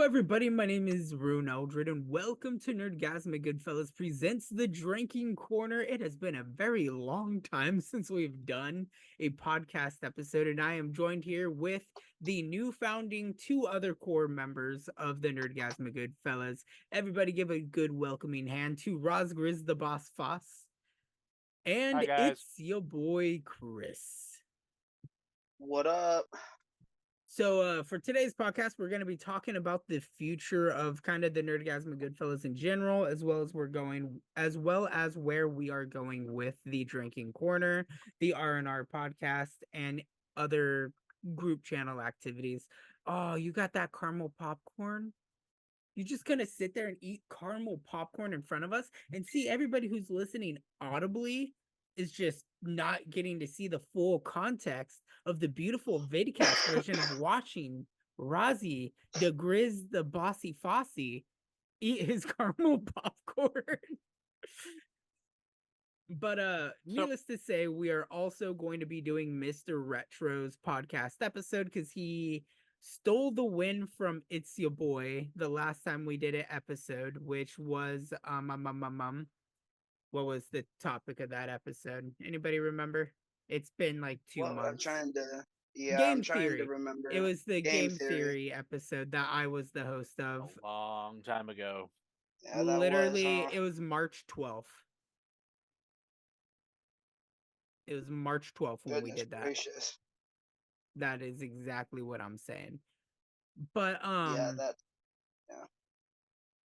everybody, my name is Ryunn Eldred, and welcome to NerdgazmicGoodfellas presents The Drinking Corner. It has been a very long time since we've done a podcast episode, and I am joined here with the new founding two other core members of the NerdgazmicGoodfellas. Everybody give a good welcoming hand to Razgriz the BossFoss, Hi and guys. it's your boy Chris. What up? So for today's podcast, we're going to be talking about the future of kind of the Nerdgasm Goodfellas in general, as well as where we are going with the Drinking Corner, the R&R podcast, and other group channel activities. Oh, you got that caramel popcorn? You're just gonna sit there and eat caramel popcorn in front of us and see everybody who's listening audibly is just not getting to see the full context of the beautiful vidcast version of watching Razi, the Grizz, the Bossy Fossy, eat his caramel popcorn. But needless to say, we are also going to be doing Mr. Retro's podcast episode because he stole the win from ItsYaBoi the last time we did an episode, which was what was the topic of that episode? Anybody remember? It's been like 2 months. I'm trying to remember. It was the Game game theory episode that I was the host of. A long time ago. Yeah, Literally, it was March 12th. It was March 12th when we did that. Gracious. That is exactly what I'm saying. But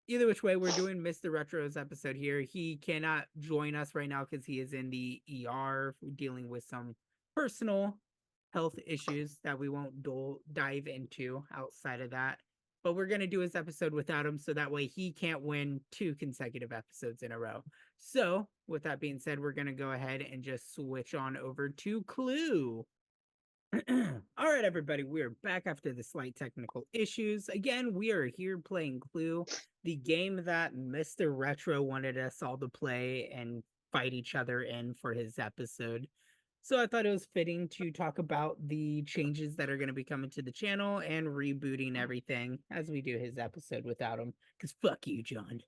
either which way, we're doing Mr. Retro's episode here. He cannot join us right now because he is in the ER dealing with some personal health issues that we won't dive into outside of that. But we're going to do his episode without him so that way he can't win 2 consecutive episodes in a row. So, with that being said, we're going to go ahead and just switch on over to Clue. All right, everybody, we are back after the slight technical issues. Again, we are here playing Clue, the game that Mr. Retro wanted us all to play and fight each other in for his episode. So I thought it was fitting to talk about the changes that are going to be coming to the channel and rebooting everything as we do his episode without him. Because fuck you, John.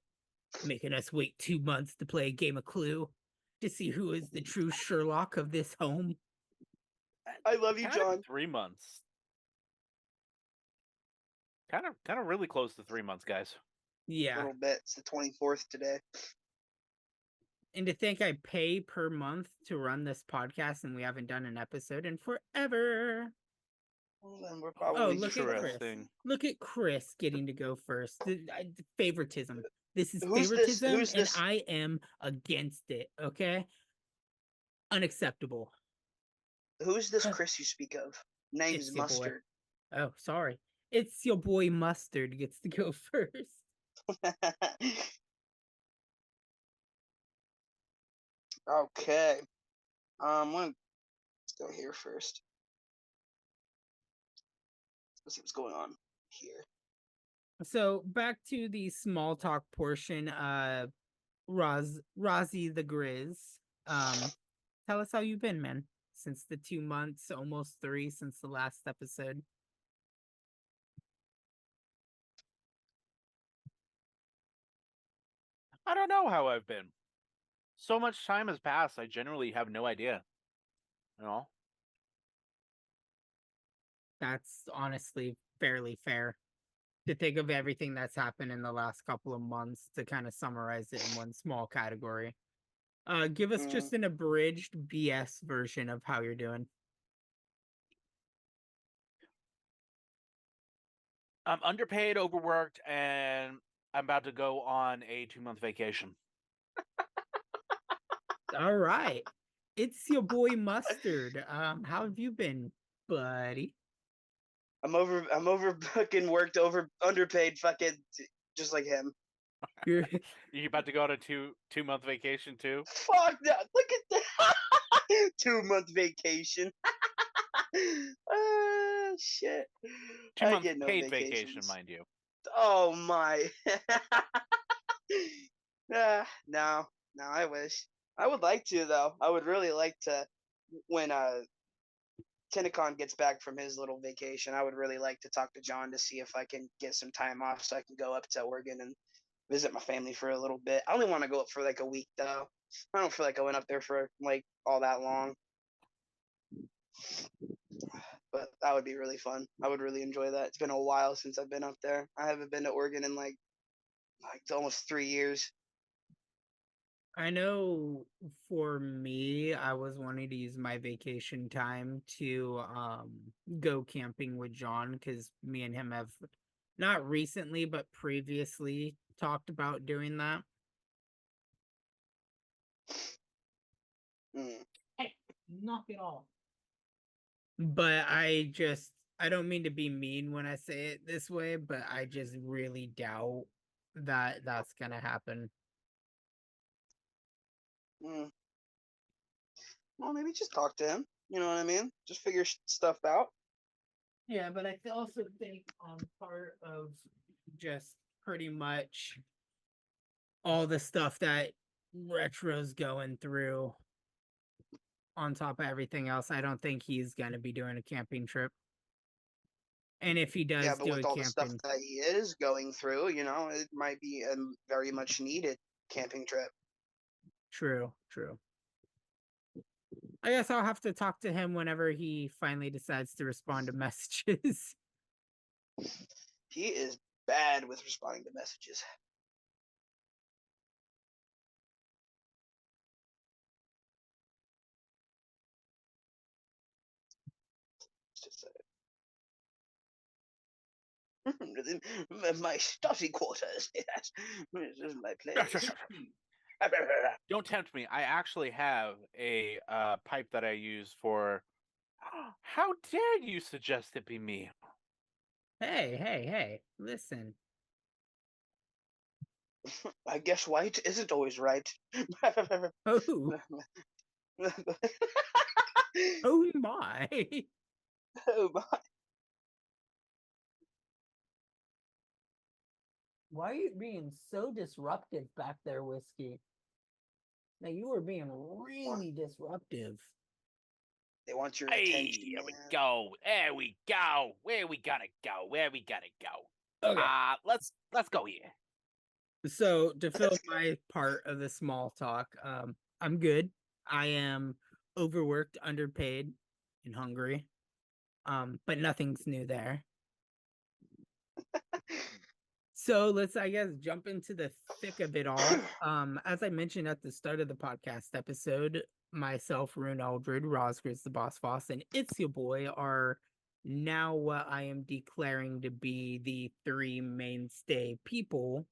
Making us wait 2 months to play a game of Clue to see who is the true Sherlock of this home. I love you, John. 3 months. Kind of really close to 3 months, guys. Yeah. A little bit. It's the 24th today. And to think I pay per month to run this podcast and we haven't done an episode in forever. Well, then we're probably look at Chris. Look at Chris getting to go first. Favoritism. This is favoritism, and I am against it, okay? Unacceptable. Who's this Chris you speak of? Name's Mustard. Boy. Oh, sorry. It's your boy Mustard gets to go first. Okay. Let's go here first. Let's see what's going on here. So back to the small talk portion. Razi the Grizz. Tell us how you've been, man, since the 2 months, almost 3 since the last episode. I don't know how I've been. So much time has passed, I generally have no idea. You know? That's honestly fairly fair to think of everything that's happened in the last couple of months to kind of summarize it in one small category. Give us just an abridged BS version of how you're doing. I'm underpaid, overworked, and I'm about to go on a 2-month vacation. All right. It's your boy Mustard. How have you been, buddy? I'm over fucking worked, underpaid fucking just like him. You about to go on a 2-month vacation too? Fuck that! Look at that! 2-month vacation. Shit. 2-month paid vacation, mind you. Oh my. No, I wish. I would like to though. I would really like to when Tinicon gets back from his little vacation, I would really like to talk to John to see if I can get some time off so I can go up to Oregon and visit my family for a little bit. I only want to go up for like a week though. I don't feel like going up there for like all that long. But that would be really fun. I would really enjoy that. It's been a while since I've been up there. I haven't been to Oregon in like almost 3 years. I know for me, I was wanting to use my vacation time to go camping with John because me and him have not recently but previously talked about doing that. Hey, knock it off. But I don't mean to be mean when I say it this way, but I just really doubt that that's gonna happen. Well, maybe just talk to him. You know what I mean? Just figure stuff out. Yeah, but I also think part of just pretty much all the stuff that Retro's going through on top of everything else, I don't think he's gonna be doing a camping trip. And if he does Yeah, but do with a all the stuff camping, that he is going through, you know, it might be a very much needed camping trip. true. I guess I'll have to talk to him whenever he finally decides to respond to messages. He is bad with responding to messages. My study quarters. Yes, this is my place. Don't tempt me. I actually have a pipe that I use for. How dare you suggest it be me? Hey, listen. I guess white isn't always right. Oh, oh my. Oh my. Why are you being so disruptive back there, Whiskey? Now you were being really disruptive. They want your Hey, attention. here we Man. go. There we go. Where we gotta go? Where we gotta go? Okay. Let's go here. So to fill my part of the small talk, I'm good. I am overworked, underpaid, and hungry. But nothing's new there. So let's, I guess, jump into the thick of it all. As I mentioned at the start of the podcast episode, myself, Ryunn, Eldred, Razgriz, the BossFoss, and ItsYaBoi are now what I am declaring to be the three mainstay people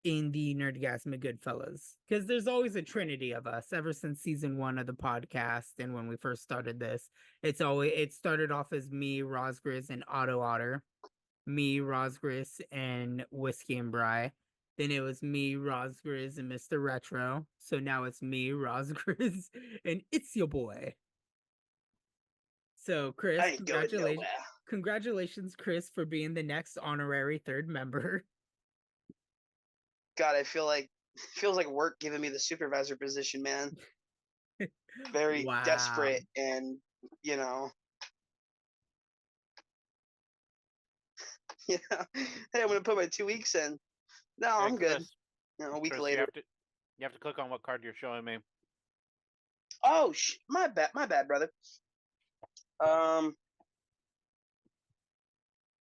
in the NerdgazmicGoodfellas. Because there's always a trinity of us ever since season 1 of the podcast, and when we first started this, it started off as me, Razgriz, and Otto Otter. Me, Razgriz, and Whiskey and Bry. Then it was me, Razgriz, and Mr. Retro. So now it's me, Razgriz, and ItsYaBoi. So, Chris, I ain't going nowhere. Congratulations, Chris, for being the next honorary third member. God, feels like work giving me the supervisor position, man. Very Wow. desperate, and you know. Yeah. Hey, I'm gonna put my 2 weeks in. No, Hey, I'm good. Chris, You know, a week Chris, later. you have to click on what card you're showing me. Oh, my bad, brother.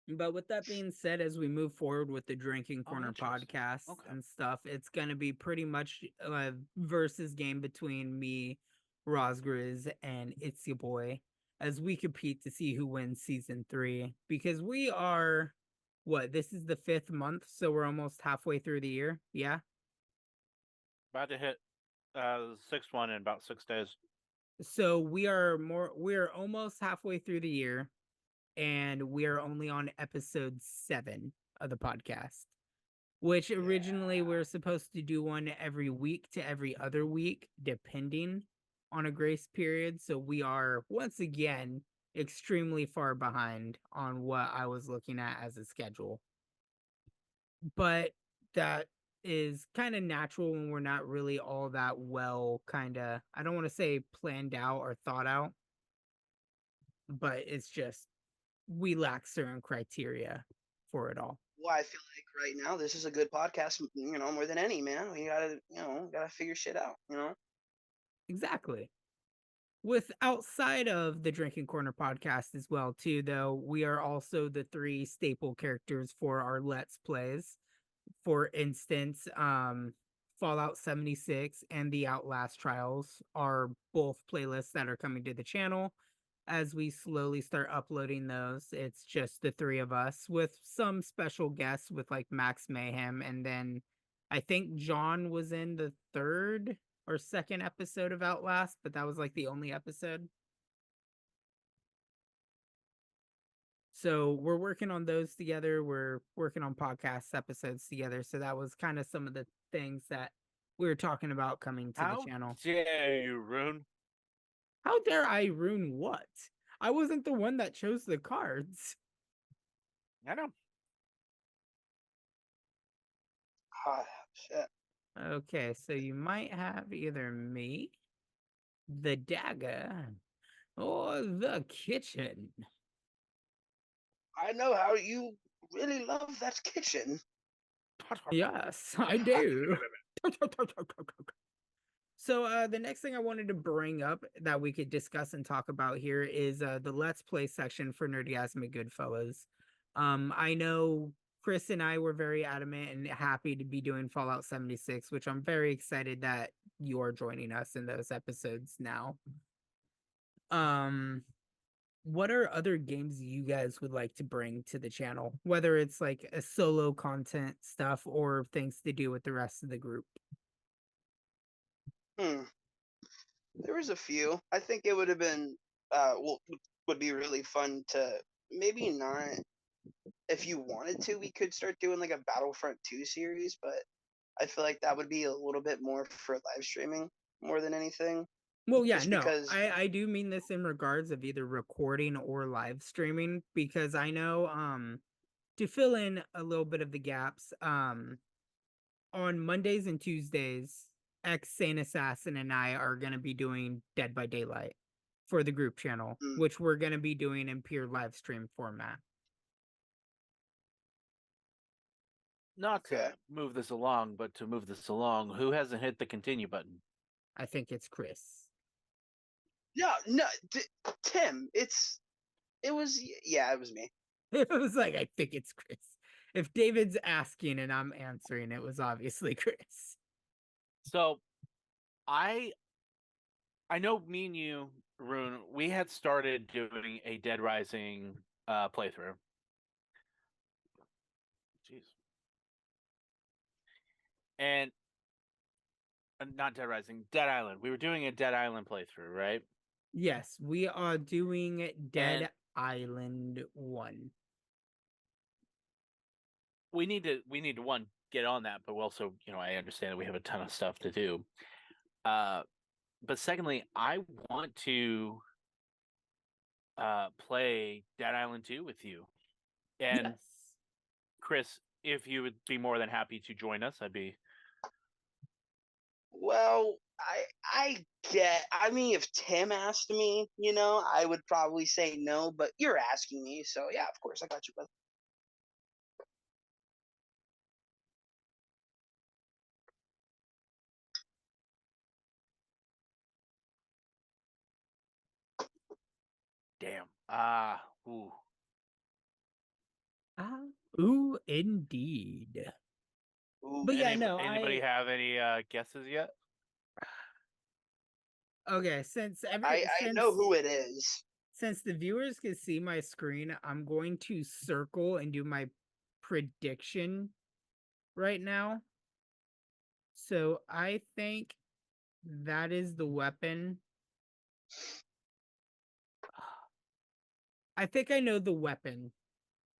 But with that being said, as we move forward with the Drinking Corner interesting. podcast Okay. and stuff, it's going to be pretty much a versus game between me, Razgriz, and ItsYaBoi as we compete to see who wins season 3. Because we are, this is the 5th month, so we're almost halfway through the year. Yeah? About to hit the 6th one in about 6 days. So we're almost halfway through the year. And we are only on episode 7 of the podcast, which originally we were supposed to do one every week to every other week, depending on a grace period. So we are, once again, extremely far behind on what I was looking at as a schedule. But that is kind of natural when we're not really all that well, I don't want to say planned out or thought out. but it's just we lack certain criteria for it all. Well, I feel like right now this is a good podcast, more than any, man. We gotta figure shit out. Exactly. With outside of the Drinking Corner podcast as well, too, though, we are also the three staple characters for our Let's Plays. For instance, Fallout 76 and the Outlast Trials are both playlists that are coming to the channel. As we slowly start uploading those, it's just the three of us with some special guests with like Max Mayhem. And then I think John was in the third or second episode of Outlast, but that was like the only episode. So we're working on those together. We're working on podcast episodes together. So that was kind of some of the things that we were talking about coming to the channel. Dare you, Ryunn? How dare I ruin what? I wasn't the one that chose the cards. I know. Ah, shit. Okay, so you might have either me, the dagger, or the kitchen. I know how you really love that kitchen. Yes, I do. So the next thing I wanted to bring up that we could discuss and talk about here is the Let's Play section for NerdgazmicGoodfellas. I know Chris and I were very adamant and happy to be doing Fallout 76, which I'm very excited that you're joining us in those episodes now. What are other games you guys would like to bring to the channel? Whether it's like a solo content stuff or things to do with the rest of the group. There was a few. I think it would have been would be really fun to maybe not. If you wanted to, we could start doing like a Battlefront 2 series, but I feel like that would be a little bit more for live streaming more than anything. Well, yeah, Just no, because I do mean this in regards of either recording or live streaming, because I know, to fill in a little bit of the gaps, on Mondays and Tuesdays, Sane Assassin and I are going to be doing Dead by Daylight for the group channel, which we're going to be doing in pure live stream format. Not to move this along, but to move this along, who hasn't hit the continue button? I think it's Chris. no, Tim. It was me. It was like, I think it's Chris. If David's asking and I'm answering, it was obviously Chris. So, I know me and you, Ryunn, we had started doing a Dead Rising playthrough. Jeez. And not Dead Rising, Dead Island. We were doing a Dead Island playthrough, right? Yes, we are doing Dead Island 1. We need to one, get on that, but also, I understand that we have a ton of stuff to do. But secondly, I want to play Dead Island 2 with you. And yes. Chris, if you would be more than happy to join us, I'd be. Well, I mean, if Tim asked me, I would probably say no, but you're asking me, so yeah, of course, I got you, brother. Damn. Ooh. Ooh, indeed. Ooh. But yeah, no, anybody have any guesses yet? Okay, since I know who it is. Since the viewers can see my screen, I'm going to circle and do my prediction right now. So I think that is the weapon. I think I know the weapon.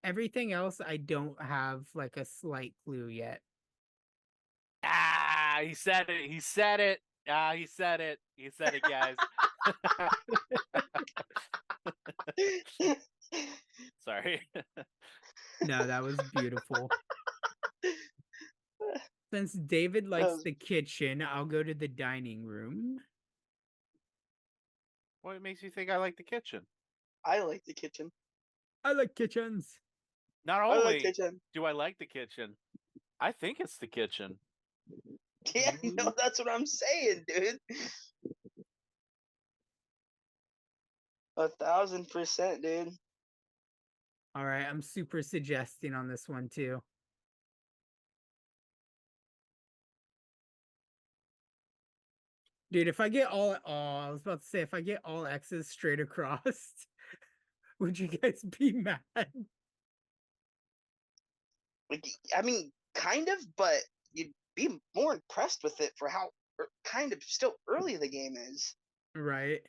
Everything else, I don't have like a slight clue yet. He said it. He said it. He said it. He said it, guys. Sorry. No, that was beautiful. Since David likes the kitchen, I'll go to the dining room. What makes you think I like the kitchen? I like the kitchen. I like kitchens. Not I like only kitchen. do I like the kitchen, I think it's the kitchen. Yeah, no, that's what I'm saying, dude. 1,000%, dude. All right, I'm super suggesting on this one too. Dude, if I get all, I was about to say, if I get all X's straight across, would you guys be mad? Like, I mean, kind of, but you'd be more impressed with it for how kind of still early the game is. Right.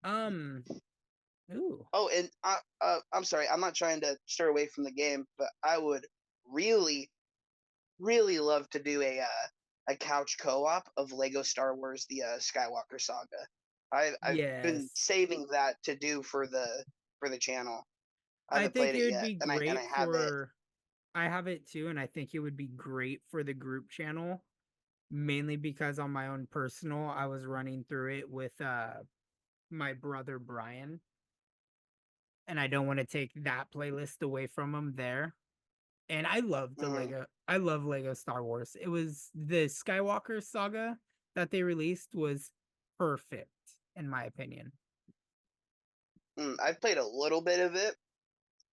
Ooh. Oh, and I'm sorry, I'm not trying to stir away from the game, but I would really, really love to do a couch co-op of Lego Star Wars: The Skywalker Saga. I've been Yes. saving that to do for the channel. I I haven't think played it it would yet, be and great I have it. I have it too, and I think it would be great for the group channel, mainly because on my own personal, I was running through it with my brother Brian, and I don't want to take that playlist away from him there. And I love I love Lego Star Wars. It was the Skywalker saga that they released was perfect, in my opinion. I've played a little bit of it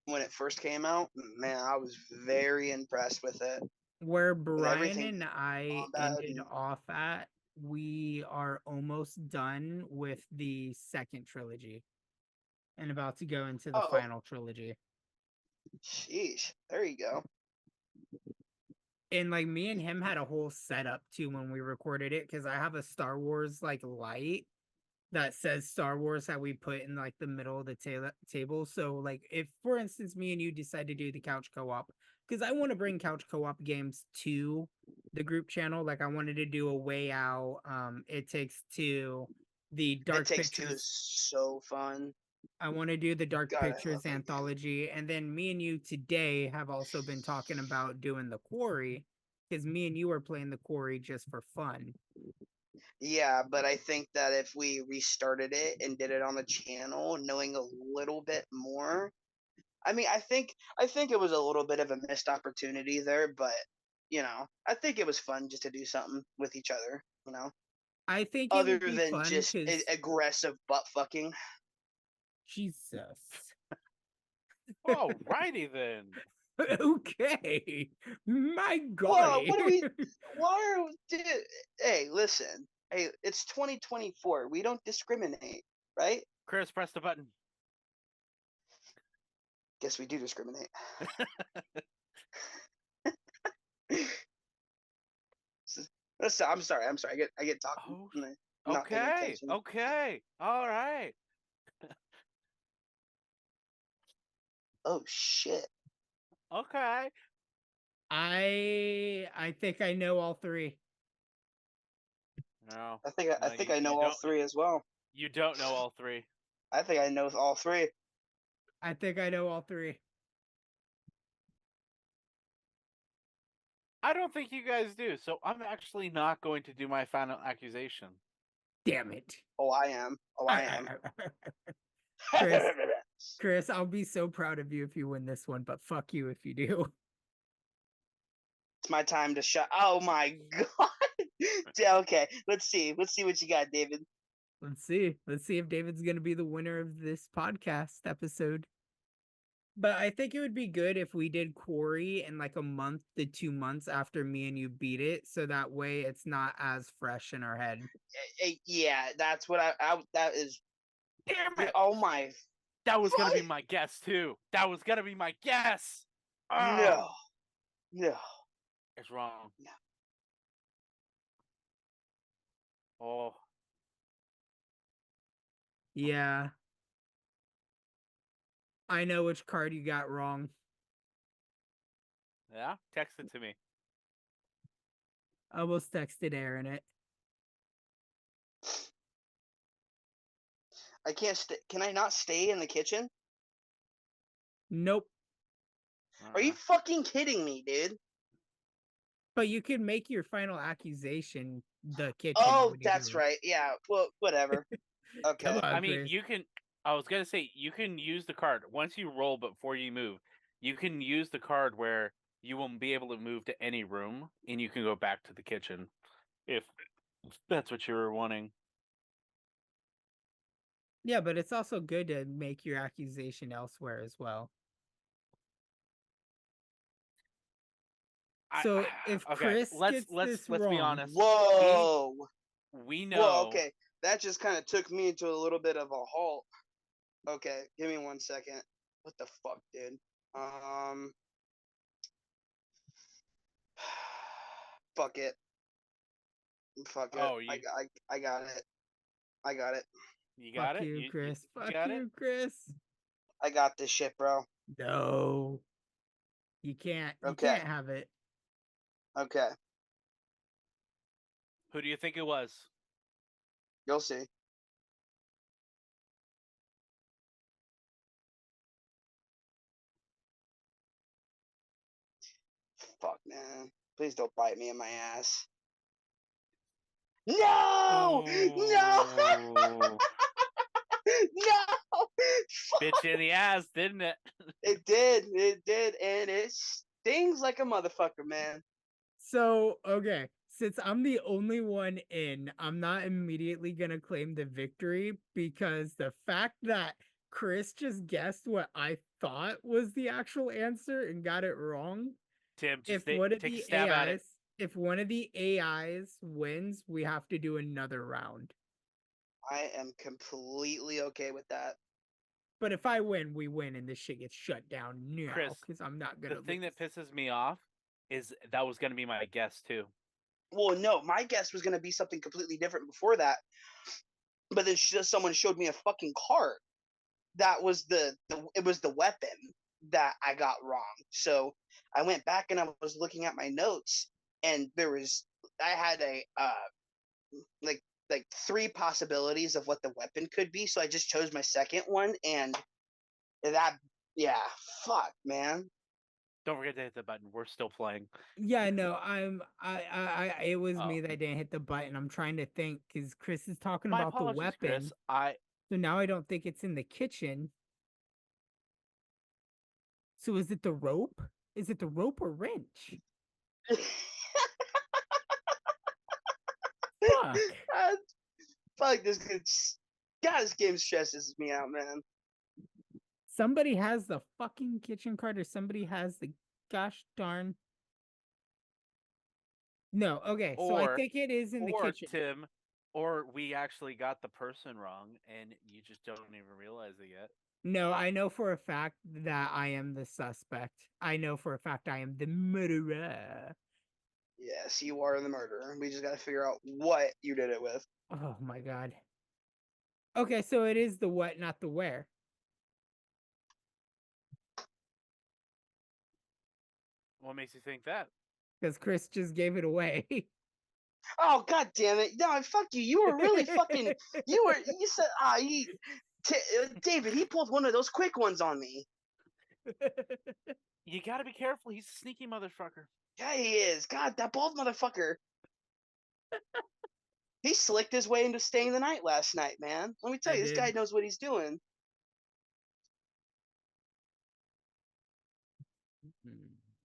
when it first came out. Man, I was very impressed with it. Where With Brian everything, and I combat ended and off at, we are almost done with the second trilogy and about to go into the oh, final trilogy. sheesh, there you go. And like me and him had a whole setup too when we recorded it because I have a Star Wars like light that says Star Wars that we put in like the middle of the table. So like if for instance me and you decide to do the couch co-op, because I want to bring couch co-op games to the group channel. Like I wanted to do a Way Out, It Takes Two, the Dark It Takes Two is Pictures. so fun. I want to do the Dark God, I love Pictures that game. anthology, and then me and you today have also been talking about doing the Quarry, because me and you are playing the Quarry just for fun. Yeah, but I think that if we restarted it and did it on the channel, knowing a little bit more, I mean, I think it was a little bit of a missed opportunity there, but I think it was fun just to do something with each other, I think it other would be than fun just because aggressive butt fucking. Jesus. Alrighty then. Okay. My Well, golly. what do we? Why are? Hey, listen. Hey, it's 2024. We don't discriminate, right? Chris, press the button. Guess we do discriminate. I'm sorry. I get talking. Oh, I'm not paying okay. attention. Okay. All right. Oh shit. Okay. I think I know all three. No. I think I know you all don't- three as well. You don't know all three. I think I know all three. I think I know all three. I don't think you guys do, so I'm actually not going to do my final accusation. Damn it. Oh, I am. Oh, I am. Chris, I'll be so proud of you if you win this one, but fuck you if you do. It's my time to shut. Oh my god. Yeah, okay, let's see. Let's see what you got, David. Let's see. Let's see if David's going to be the winner of this podcast episode. But I think it would be good if we did Quarry in like a month to 2 months after me and you beat it. So that way it's not as fresh in our head. Yeah, that's what that is. Damn it! Oh my. That was going to be my guess, too. That was going to be my guess. No. No. It's wrong. No. Oh. Yeah. I know which card you got wrong. Yeah? Text it to me. I almost texted Aaron it. I can't stay. Can I not stay in the kitchen? Nope. Are you fucking kidding me, dude? But you can make your final accusation the kitchen. Oh, when you that's do it. right. Yeah. Well, whatever. Okay. Come on, I mean, Chris. you can I was gonna say you can use the card once you roll before you move. You can use the card where you won't be able to move to any room, and you can go back to the kitchen if that's what you were wanting. Yeah, but it's also good to make your accusation elsewhere as well. So if Okay, Chris gets this let's be wrong, honest. Whoa. We know. Whoa, okay. That just kind of took me into a little bit of a halt. Okay, give me 1 second. What the fuck, dude? Fuck it. Fuck it. Oh, I got it. I got it. You got fuck it. you, Chris. You Fuck got you, it. Chris. I got this shit, bro. No. You can't Okay. have it. Okay. Who do you think it was? You'll see. Fuck, man. Please don't bite me in my ass. No! No! Oh. No! Bitch in the ass, didn't it? It did, and it stings like a motherfucker, man. So, okay, since I'm the only one in, I'm not immediately gonna claim the victory because the fact that Chris just guessed what I thought was the actual answer and got it wrong. Tim, If just one of take a the stab at it. if one of the AIs wins, we have to do another round. I am completely okay with that. But if I win, we win, and this shit gets shut down now Chris, because I'm not gonna. The thing lose. that pisses me off is that was going to be my guess too. Well, no, my guess was going to be something completely different before that. But then someone showed me a fucking card. That was it was the weapon that I got wrong. So I went back and I was looking at my notes, and I had a like 3 possibilities of what the weapon could be. So I just chose my second one, and that, yeah, fuck, man. Don't forget to hit the button. We're still playing. Yeah, no, it was me Oh. that didn't hit the button. I'm trying to think because Chris is talking My about the apologies, weapon. Chris. So now I don't think it's in the kitchen. So is it the rope? Is it the rope or wrench? Fuck. Fuck this game. God, this game stresses me out, man. Somebody has the fucking kitchen card, or somebody has the gosh darn. No, okay. So I think it is in the kitchen. Tim, or we actually got the person wrong, and you just don't even realize it yet. No, I know for a fact that I am the suspect. I know for a fact I am the murderer. Yes, you are the murderer. We just got to figure out what you did it with. Oh my god. Okay, so it is the what, not the where. What makes you think that? Because Chris just gave it away. Oh, god damn it. No, fuck you. You were really fucking. You said, David, he pulled one of those quick ones on me. You gotta be careful. He's a sneaky motherfucker. Yeah, he is. God, that bald motherfucker. He slicked his way into staying the night last night, man. Let me tell you, this guy knows what he's doing.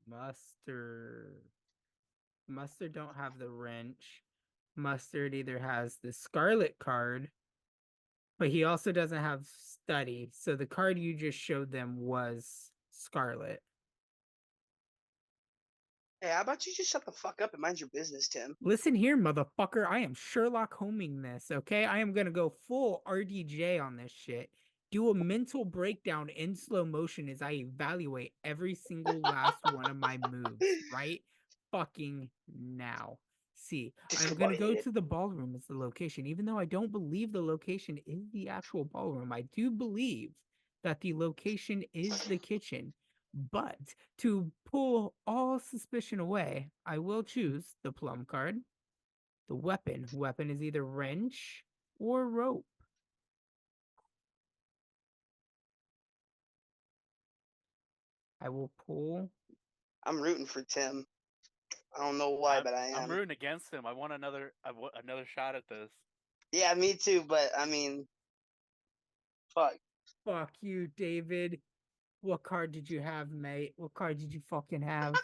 Mustard. Mustard don't have the wrench. Mustard either has the Scarlet card, but he also doesn't have study. So the card you just showed them was Scarlet. Hey, how about you just shut the fuck up and mind your business, Tim? Listen here, motherfucker. I am Sherlock Holming this, okay? I am gonna go full RDJ on this shit. Do a mental breakdown in slow motion as I evaluate every single last one of my moves, right? Fucking now. See, I'm gonna go to the ballroom as the location, even though I don't believe the location is the actual ballroom. I do believe that the location is the kitchen. But to pull all suspicion away, I will choose the plum card. The weapon. Weapon is either wrench or rope. I will pull. I'm rooting for Tim. I don't know why, but I am. I'm rooting against him. I want another shot at this. Yeah, me too. But I mean, fuck. Fuck you, David. What card did you have, mate? What card did you fucking have?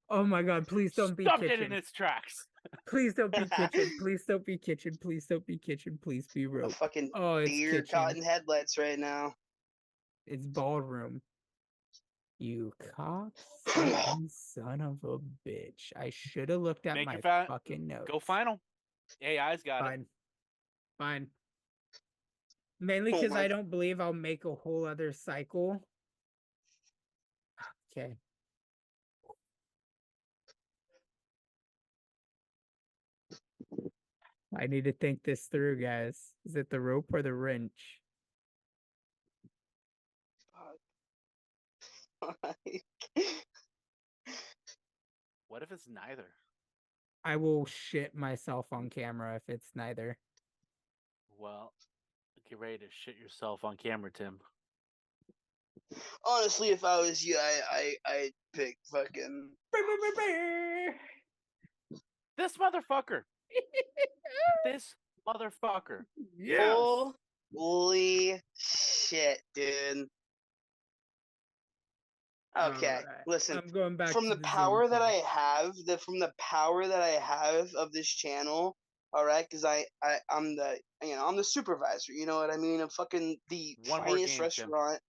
Oh my god, please don't be Stopped it in kitchen. its tracks. Please don't be kitchen. Please don't be kitchen. Please don't be kitchen. Please be A rope. fucking Oh, it's deer caught kitchen. in headlights right now. It's ballroom. You cocksucking son of a bitch. I should have looked at Make my your fucking notes. Go final. AI's got it. Fine. Fine. Mainly Oh because my- I don't believe I'll make a whole other cycle. Okay. I need to think this through, guys. Is it the rope or the wrench? What if it's neither? I will shit myself on camera if it's neither. Well, get ready to shit yourself on camera, Tim. Honestly, if I was you, I'd pick fucking. This motherfucker. This motherfucker. Yes. Holy shit, dude. Okay, Alright, listen. I'm going back From to the the power Zoom that call. I have, from the power that I have of this channel, all right, because I'm the supervisor. You know what I mean? Of fucking the One more finest game, Tim. restaurant.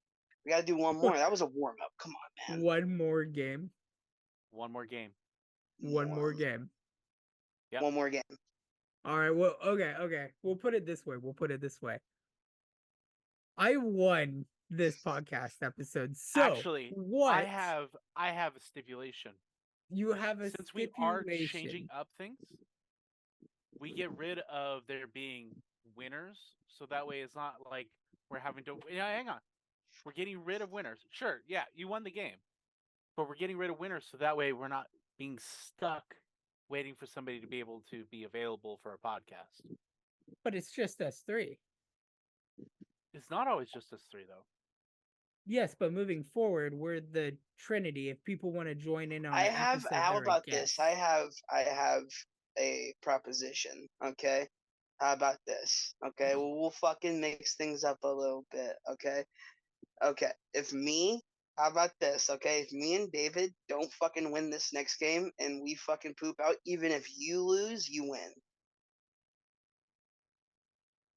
We gotta do one more. That was a warm up. Come on, man. One more game. One more game. One more game. Yep. One more game. All right. Well, okay. We'll put it this way. I won this podcast episode. So Actually, what? I have a stipulation. You have a Since we are changing stipulation. up things, we get rid of there being winners, so that way it's not like we're having to. Yeah, hang on. We're getting rid of winners. Sure, yeah, you won the game, but we're getting rid of winners, so that way we're not being stuck waiting for somebody to be able to be available for a podcast. But it's just us three. It's not always just us three, though. Yes, but moving forward, we're the Trinity. If people want to join in on I an have. episode, How they're a about this? guest. I have a proposition. Okay. How about this? Okay. Well, we'll fucking mix things up a little bit. Okay. Okay. How about this? Okay. If me and David don't fucking win this next game and we fucking poop out, even if you lose, you win.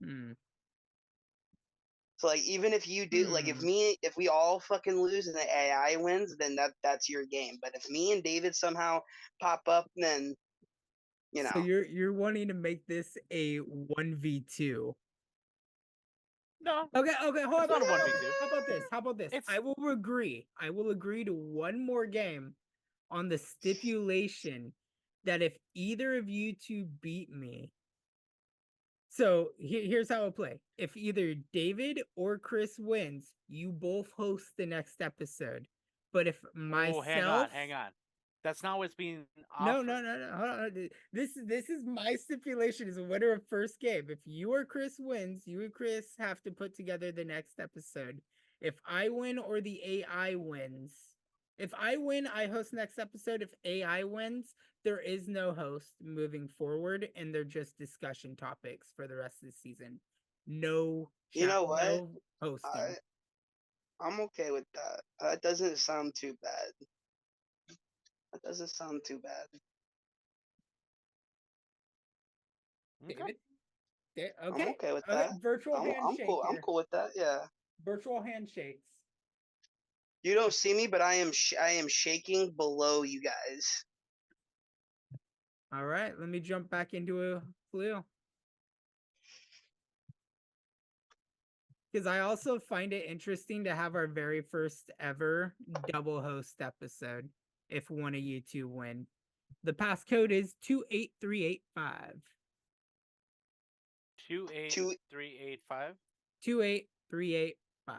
Hmm. So like, even if you do, like, if we all fucking lose and the AI wins, then that's your game. But if me and David somehow pop up, then So you're wanting to make this a 1v2. No. Okay, hold on. It's not a 1v2. How about this? It's- I will agree to one more game on the stipulation that if either of you two beat me. So here's how I'll play. If either David or Chris wins, you both host the next episode. But if myself, hang on. That's not what's being no, offered. Hold on. This is my stipulation as a winner of first game. If you or Chris wins, you and Chris have to put together the next episode. If I win or the AI wins, if I win, I host next episode. If AI wins, there is no host moving forward, and they're just discussion topics for the rest of the season. No, You know what? no hosting. I'm okay with that. That doesn't sound too bad. That doesn't sound too bad. David? Okay. I'm okay with that. Virtual I'm handshake. cool. I'm here. cool with that. Yeah. Virtual handshakes. You don't see me, but I am shaking below you guys. All right, let me jump back into a flu. Because I also find it interesting to have our very first ever double host episode if one of you two win. The passcode is 28385. 28385. 28385.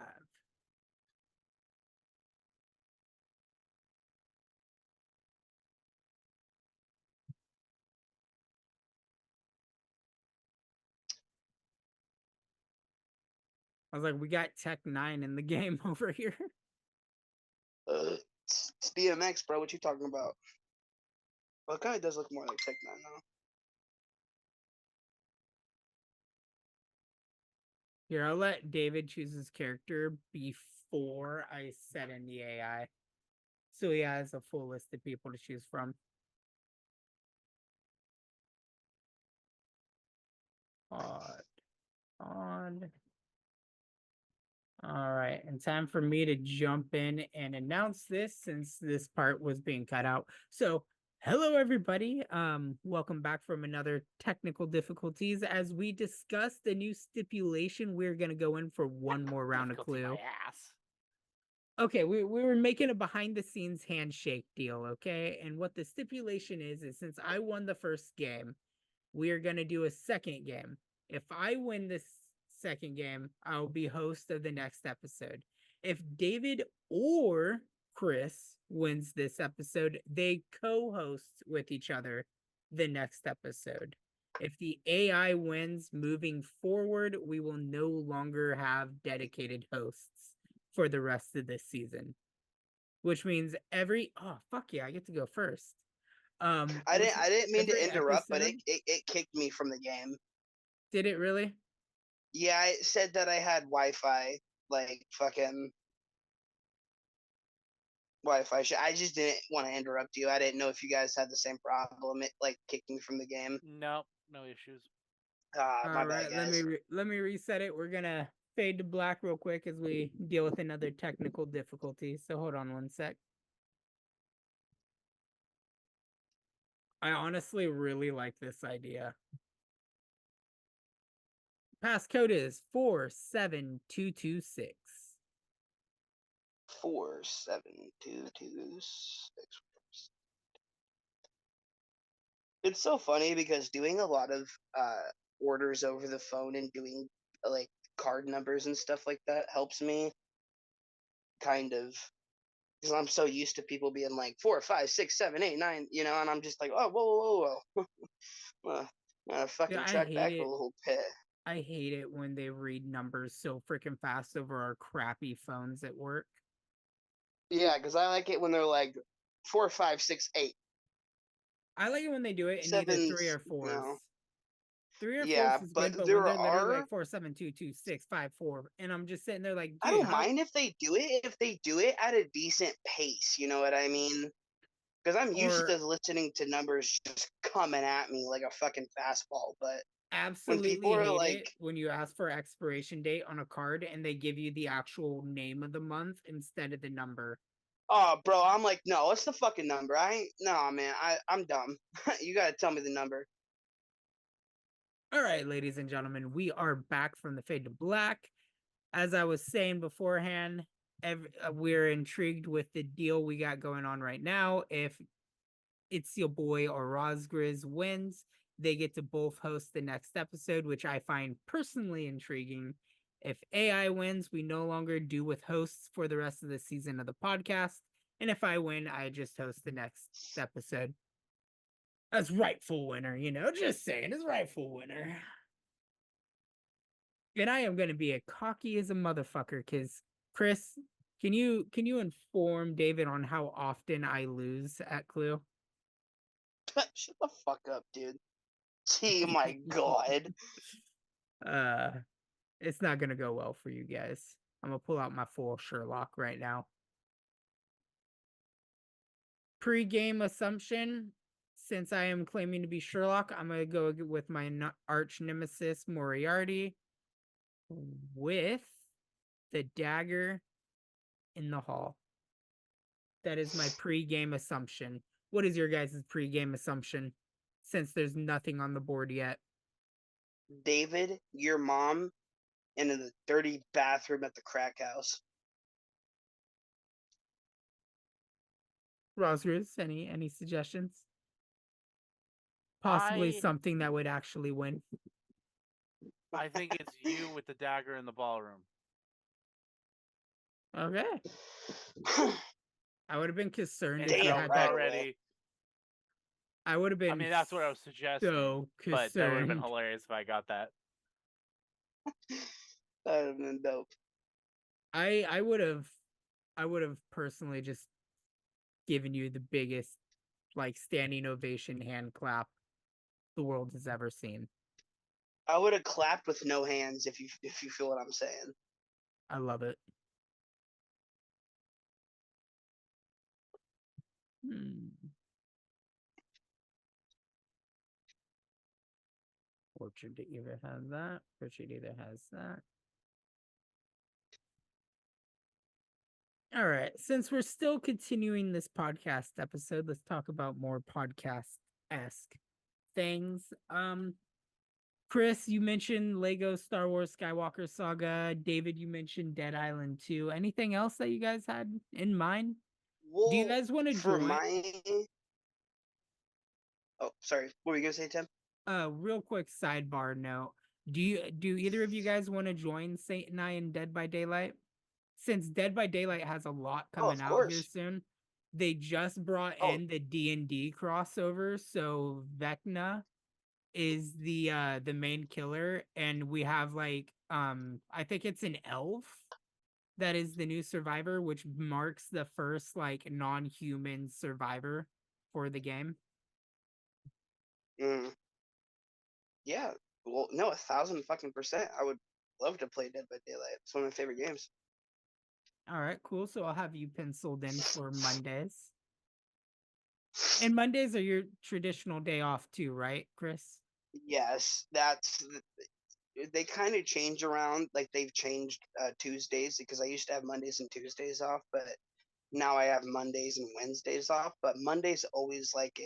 I was like, we got Tech 9 in the game over here. It's BMX, bro. What you talking about? Well, it kind of does look more like Tech 9 now. Here, I'll let David choose his character before I set in the AI. So he has a full list of people to choose from. On. All right, and time for me to jump in and announce this since this part was being cut out. So, hello everybody. Welcome back from another technical difficulties as we discuss the new stipulation. We're gonna go in for one more round of Difficulty Clue. my ass. Okay, we were making a behind the scenes handshake deal, okay? And what the stipulation is since I won the first game, we are gonna do a second game. If I win this second game, I'll be host of the next episode. If David or Chris wins this episode, they co-host with each other the next episode. If the AI wins moving forward, we will no longer have dedicated hosts for the rest of this season. Which means oh fuck yeah, I get to go first. I didn't mean to every interrupt, but episode- it kicked me from the game. Did it really? Yeah, it said that I had Wi-Fi, like fucking Wi-Fi. I just didn't want to interrupt you. I didn't know if you guys had the same problem. It like kicked me from the game. Nope, no issues. My All bad, right, guys. let me reset it. We're gonna fade to black real quick as we deal with another technical difficulty. So hold on one sec. I honestly really like this idea. Passcode is 47226. 47226. It's so funny because doing a lot of orders over the phone and doing like card numbers and stuff like that helps me kind of because I'm so used to people being like 4, 5, 6, 7, 8, 9, you know, and I'm just like, oh, whoa. Gotta fucking Yeah, I track hate back it. a little bit. I hate it when they read numbers so freaking fast over our crappy phones at work. Yeah, because I like it when they're like 4, 5, 6, 8. I like it when they do it in either 3 or 4s. No. 3 or 4s Yeah, is but good, but there when they're literally are. like 4722654, and I'm just sitting there like, dude, I don't mind if they do it at a decent pace. You know what I mean? Because I'm used to listening to numbers just coming at me like a fucking fastball. But when absolutely people are hate like, it when you ask for expiration date on a card and they give you the actual name of the month instead of the number. "Oh, bro," I'm like, "No, what's the fucking number? No, man, I'm dumb. You gotta tell me the number." All right, ladies and gentlemen, we are back from the fade to black. As I was saying beforehand, we're intrigued with the deal we got going on right now. If ItsYaBoi or Razgriz wins, they get to both host the next episode, which I find personally intriguing. If AI wins, we no longer do with hosts for the rest of the season of the podcast. And if I win, I just host the next episode. As rightful winner, just saying, as rightful winner. And I am going to be a cocky as a motherfucker, because Chris, can you inform David on how often I lose at Clue? Shut the fuck up, dude. Gee, my god. It's not gonna go well for you guys. I'm gonna pull out my full Sherlock right now. Pre-game assumption. Since I am claiming to be Sherlock, I'm gonna go with my arch nemesis Moriarty with the dagger in the hall. That is my pre-game assumption. What is your guys' pre-game assumption? Since there's nothing on the board yet. David, your mom, and in the dirty bathroom at the crack house. Razgriz, any suggestions? Possibly something that would actually win. I think it's you with the dagger in the ballroom. Okay. I would have been concerned And if you Damn had right that. away. I would have been. I mean, that's what I was suggesting. So but that would have been concerned. hilarious if I got that. That would have been dope. I would have personally just given you the biggest like standing ovation hand clap the world has ever seen. I would have clapped with no hands if you feel what I'm saying. I love it. Orchard either has that. Orchard either has that. All right. Since we're still continuing this podcast episode, let's talk about more podcast-esque things. Chris, you mentioned Lego Star Wars Skywalker Saga. David, you mentioned Dead Island 2. Anything else that you guys had in mind? Well, Do you guys want to for join? Oh, sorry. What were you gonna say, Tim? Real quick sidebar note. Do either of you guys want to join Saint and I in Dead by Daylight? Since Dead by Daylight has a lot Oh, coming of out here course. soon, they just brought Oh. in the D&D crossover, so Vecna is the main killer, and we have like I think it's an elf that is the new survivor, which marks the first like non-human survivor for the game. Yeah. Well, no, 1,000% I would love to play Dead by Daylight. It's one of my favorite games. All right, cool. So I'll have you penciled in for Mondays. And Mondays are your traditional day off too, right, Chris? Yes, they kind of change around. Like they've changed Tuesdays because I used to have Mondays and Tuesdays off, but now I have Mondays and Wednesdays off. But Monday's always like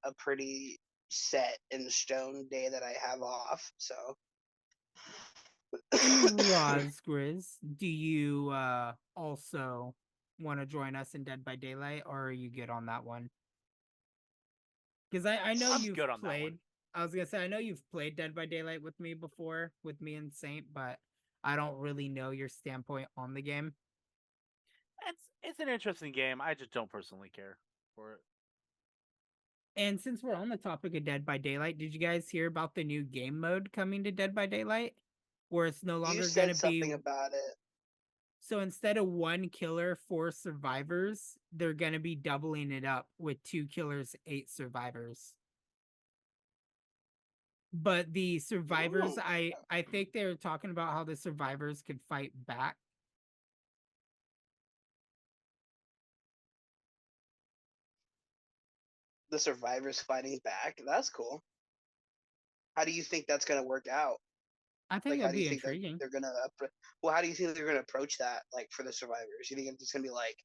a pretty set in stone day that I have off. So. And Razgriz, do you also want to join us in Dead by Daylight, or are you good on that one? Because I know I'm you've good on that one. played. I was gonna say I know you've played Dead by Daylight with me before, with me and Saint, but I don't really know your standpoint on the game. It's an interesting game. I just don't personally care for it. And since we're on the topic of Dead by Daylight, did you guys hear about the new game mode coming to Dead by Daylight? Where it's no longer You gonna said be something about it. so instead of 1 killer, 4 survivors, they're gonna be doubling it up with 2 killers, 8 survivors. But the survivors, Ooh. I think they were talking about how the survivors could fight back. The survivors fighting back. That's cool. How do you think that's gonna work out? I think Like, how it'll do you be think that intriguing. they're gonna? Well, how do you think they're gonna approach that? Like for the survivors, you think it's gonna be like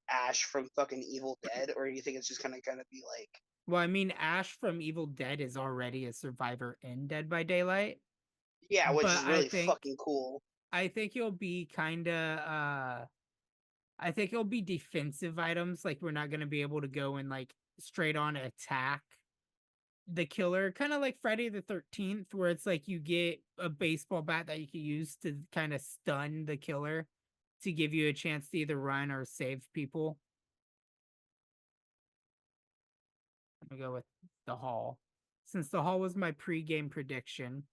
Ash from fucking Evil Dead, or do you think it's just gonna be like? Well, I mean, Ash from Evil Dead is already a survivor in Dead by Daylight. Yeah, which But is really fucking cool. I think it'll be I think it'll be defensive items. Like we're not gonna be able to go and like straight on attack the killer, kind of like Friday the 13th, where it's like you get a baseball bat that you can use to kind of stun the killer to give you a chance to either run or save people. I'm gonna go with the Hall, since the Hall was my pre-game prediction.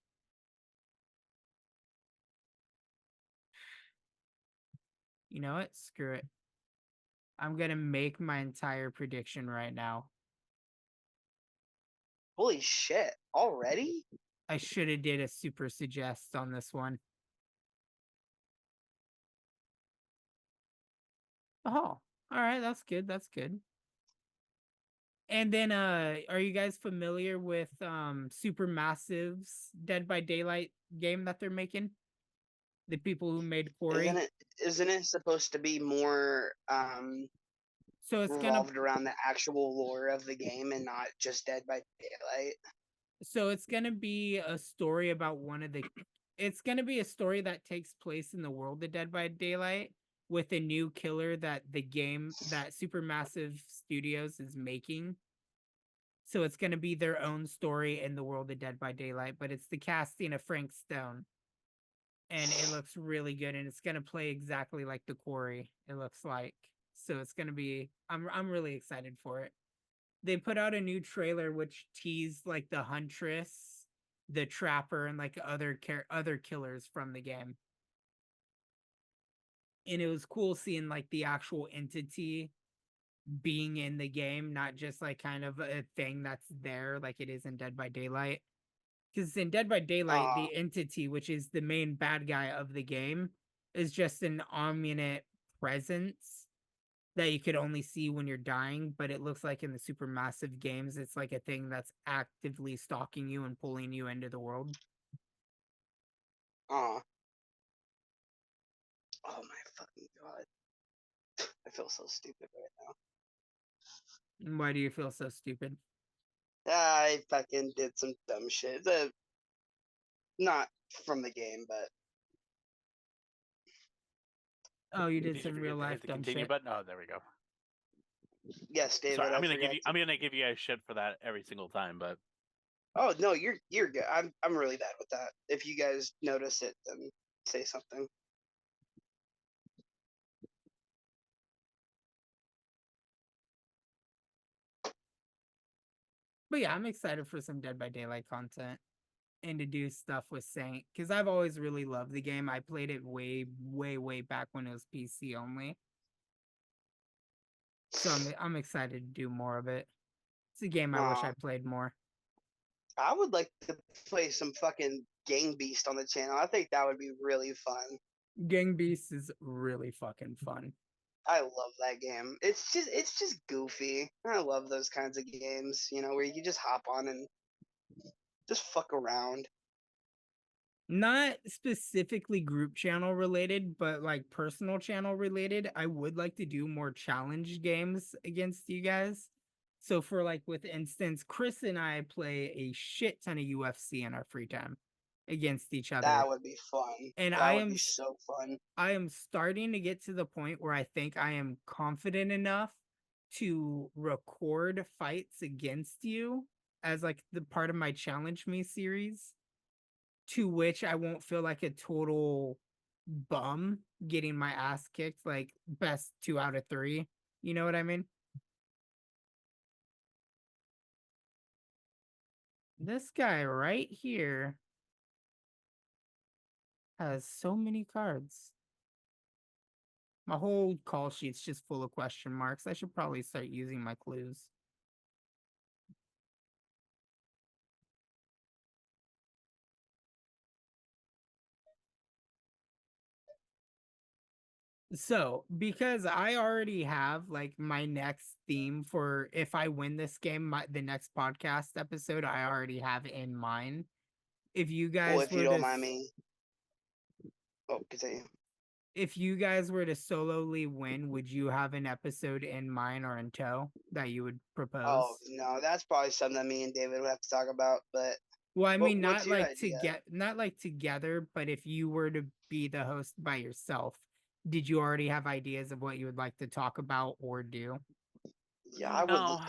You know what? Screw it. I'm gonna make my entire prediction right now. Holy shit! Already? I should have did a super suggest on this one. Oh, all right, that's good. That's good. And then are you guys familiar with Supermassive's Dead by Daylight game that they're making? The people who made Quarry. Isn't it supposed to be more So it's gonna revolved around the actual lore of the game and not just Dead by Daylight? so it's gonna be a story about one of the it's gonna be a story that takes place in the world of Dead by Daylight with a new killer that the game that Supermassive Studios is making. So it's gonna be their own story in the world of Dead by Daylight, but it's the casting of Frank Stone. And it looks really good, and it's gonna play exactly like the Quarry, it looks like. So it's gonna be I'm really excited for it. They put out a new trailer which teased like the Huntress, the Trapper, and like other killers from the game. And it was cool seeing like the actual entity being in the game, not just like kind of a thing that's there like it is in Dead by Daylight. Because in Dead by Daylight, the entity, which is the main bad guy of the game, is just an ominous presence that you could only see when you're dying, but it looks like in the supermassive games, it's like a thing that's actively stalking you and pulling you into the world. Oh my fucking god. I feel so stupid right now. Why do you feel so stupid? I fucking did some dumb shit. Not from the game, but Oh, you did Did you some real forget to hit life the dumb continue shit. button? Oh, there we go. yes, David. Sorry, I I'm gonna forgot give you. to- I'm gonna give you guys shit for that every single time, but Oh no, you're good. I'm really bad with that. If you guys notice it, then say something. But yeah, I'm excited for some Dead by Daylight content and to do stuff with Saint because I've always really loved the game. I played it way, way, way back when it was PC only. So I'm excited to do more of it. It's a game I wish I played more. I would like to play some fucking Gang Beast on the channel. I think that would be really fun. Gang Beasts is really fucking fun. I love that game. It's just goofy. I love those kinds of games, you know, where you can just hop on and just fuck around. Not specifically group channel related, but like personal channel related. I would like to do more challenge games against you guys. So for like, with instance, Chris and I play a shit ton of UFC in our free time against each other. That would be fun. And That would be so fun. I am starting to get to the point where I think I am confident enough to record fights against you as like the part of my Challenge Me series, to which I won't feel like a total bum getting my ass kicked, like best 2 out of 3. You know what I mean? This guy right here has so many cards. My whole call sheet's just full of question marks. I should probably start using my clues. So, because I already have like my next theme for if I win this game, the next podcast episode, I already have in mind. If you Well, guys if you were don't to, mind me. Oh, continue. if you guys were to solely win, would you have an episode in mind or in tow that you would propose? Oh no, that's probably something that me and David would have to talk about. But Well, I mean, what's not your like idea? not like together, but if you were to be the host by yourself, did you already have ideas of what you would like to talk about or do? Yeah, I would no.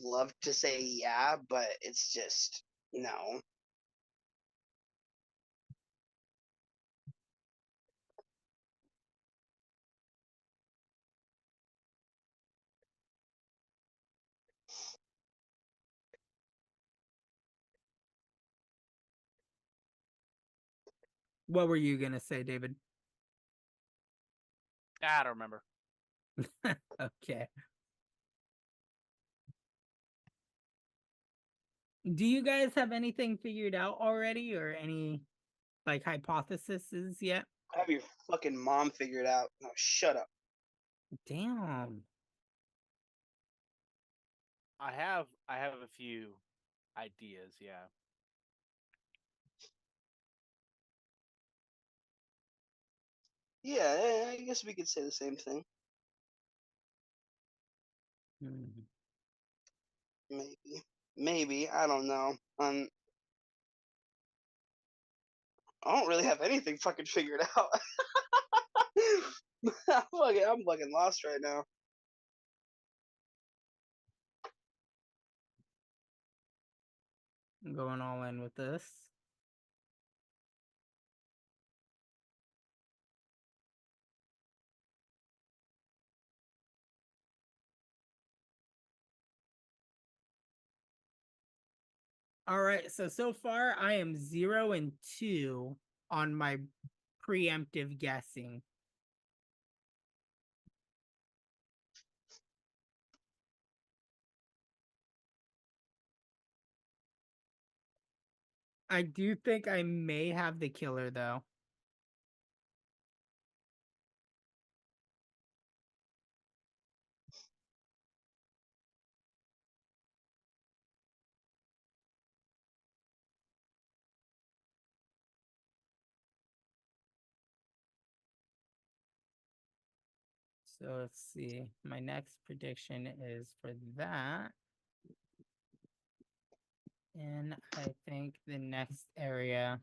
love to say yeah, but it's just no. What were you gonna say, David? I don't remember. Okay. Do you guys have anything figured out already or any like hypotheses yet? Have your fucking mom figured out. No, shut up. Damn. I have a few ideas. Yeah. Yeah, I guess we could say the same thing. Hmm. Maybe. I don't know. I don't really have anything fucking figured out. I'm fucking lost right now. I'm going all in with this. All right, so far I am 0 and 2 on my preemptive guessing. I do think I may have the killer though. So let's see. My next prediction is for that. And I think the next area.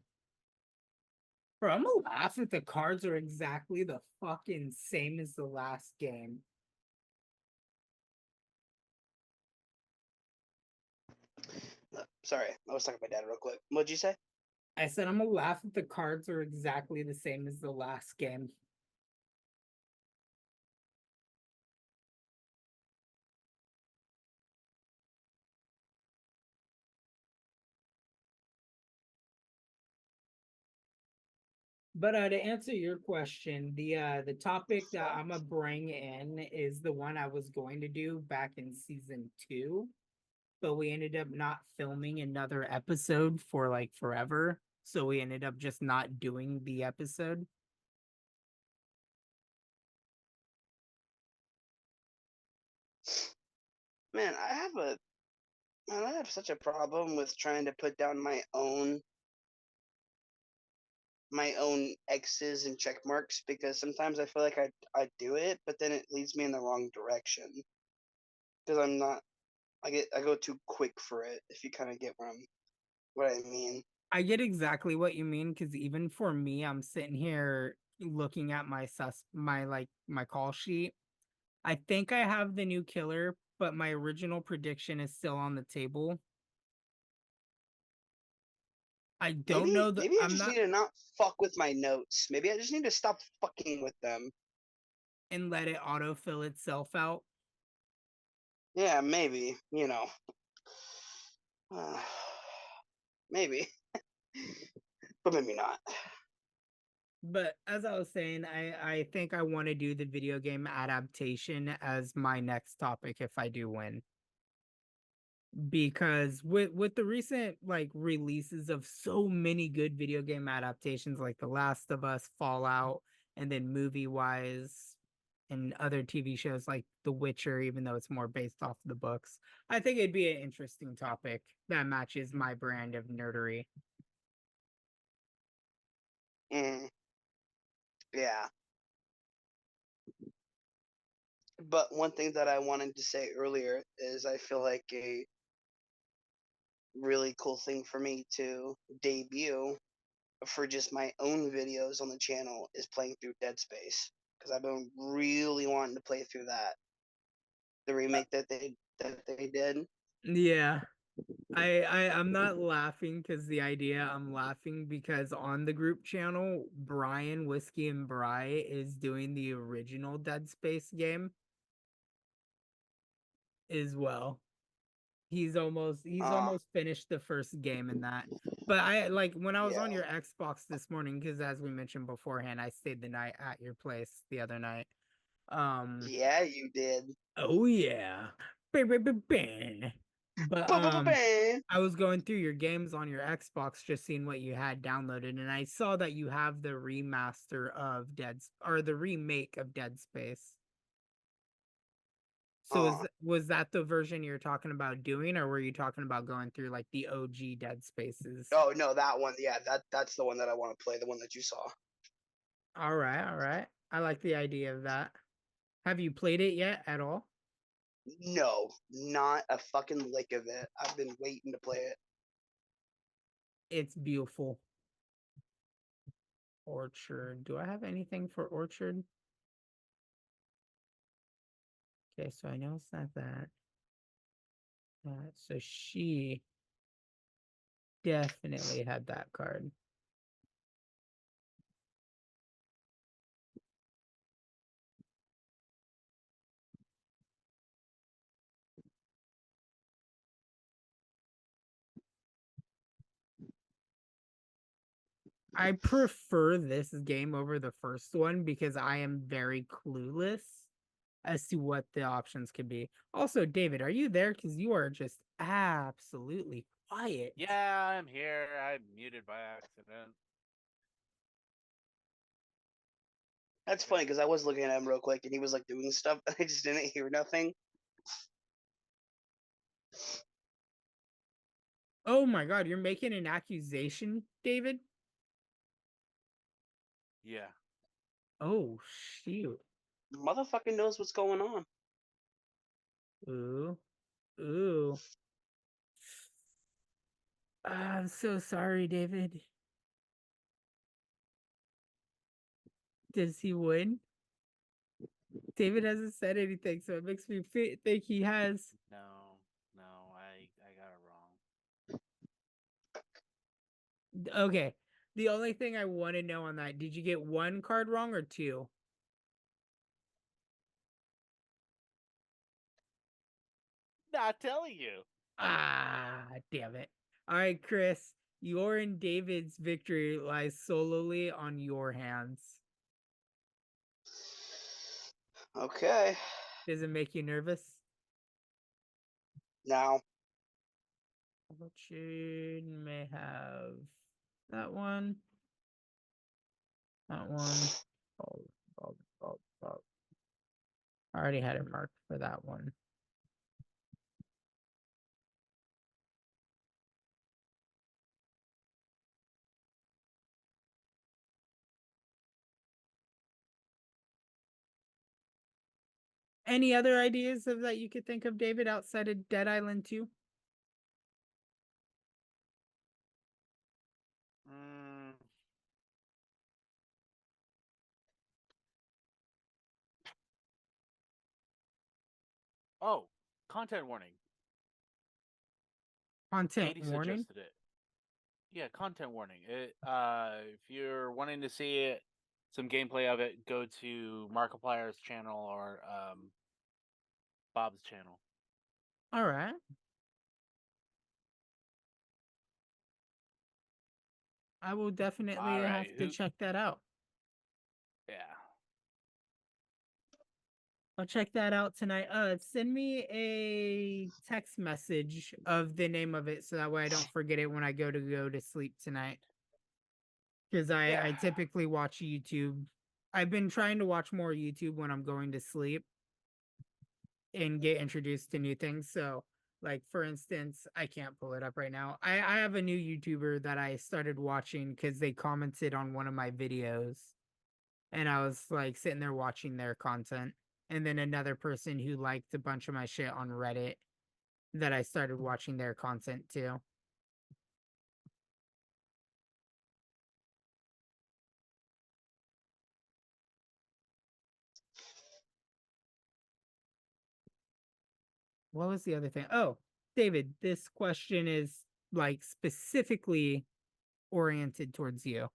Bro, I'm gonna laugh if the cards are exactly the fucking same as the last game. Sorry, I was talking to my dad real quick. What'd you say? I said I'm gonna laugh if the cards are exactly the same as the last game. But to answer your question, the topic that I'm gonna bring in is the one I was going to do back in season 2, but we ended up not filming another episode for like forever. So we ended up just not doing the episode. Man, I have such a problem with trying to put down my own X's and check marks because sometimes I feel like I do it, but then it leads me in the wrong direction. Because I go too quick for it, if you kind of get what I mean. I get exactly what you mean because even for me, I'm sitting here looking at my call sheet. I think I have the new killer, but my original prediction is still on the table. I don't know Maybe I I'm just not need to not fuck with my notes. Maybe I just need to stop fucking with them. and let it autofill itself out. Yeah, maybe, maybe, but maybe not. But as I was saying, I think I want to do the video game adaptation as my next topic if I do win. Because with the recent like releases of so many good video game adaptations like The Last of Us, Fallout, and then movie wise and other TV shows like The Witcher, even though it's more based off the books, I think it'd be an interesting topic that matches my brand of nerdery. Mm, yeah. But one thing that I wanted to say earlier is I feel like a really cool thing for me to debut for just my own videos on the channel is playing through Dead Space because I've been really wanting to play through that, the remake that they did. Yeah. I'm not laughing because I'm laughing because on the group channel, Brian Whiskey and Bry is doing the original Dead Space game as well. He's Uh, almost finished the first game in that. But I like when I was on yeah, your Xbox this morning, because as we mentioned beforehand, I stayed the night at your place the other night. yeah, you did. Oh yeah. But Ba-ba-ba-bang! I was going through your games on your Xbox, just seeing what you had downloaded, and I saw that you have the remaster of or the remake of Dead Space. So was that the version you're talking about doing, or were you talking about going through like the OG Dead Spaces? Oh no, that one. Yeah, that's the one that I want to play. The one that you saw. All right, all right. I like the idea of that. Have you played it yet at all? No, not a fucking lick of it. I've been waiting to play it. It's beautiful. Orchard. Do I have anything for Orchard? Okay, so I know it's not that. So she definitely had that card. I prefer this game over the first one because I am very clueless as to what the options could be. Also, David, are you there? Because you are just absolutely quiet. Yeah, I'm here. I muted by accident. That's funny because I was looking at him real quick and he was like doing stuff, and I just didn't hear nothing. Oh my god, you're making an accusation, David? Yeah. Oh shoot. Motherfucker knows what's going on. Ooh. Ooh. I'm so sorry, David. Does he win? David hasn't said anything, so it makes me think he has. No, I got it wrong. Okay. The only thing I want to know on that, did you get one card wrong or two? Not telling you. Ah, damn it. All right, Chris, your and David's victory lies solely on your hands. Okay. Does it make you nervous? Now. Richard may have that one. That one. I already had it marked for that one. Any other ideas of that you could think of, David, outside of Dead Island 2? Oh, content warning. Content Katie warning? suggested it. Yeah, content warning. If you're wanting to see some gameplay of it, go to Markiplier's channel or Bob's channel. All right. I will definitely All have right, to check that out. Yeah. I'll check that out tonight. Send me a text message of the name of it so that way I don't forget it when I go to sleep tonight. Because I typically watch YouTube. I've been trying to watch more YouTube when I'm going to sleep and get introduced to new things. So, like for instance, I can't pull it up right now. I have a new YouTuber that I started watching because they commented on one of my videos, and I was like sitting there watching their content. And then another person who liked a bunch of my shit on Reddit that I started watching their content too. What was the other thing? Oh, David, this question is like specifically oriented towards you.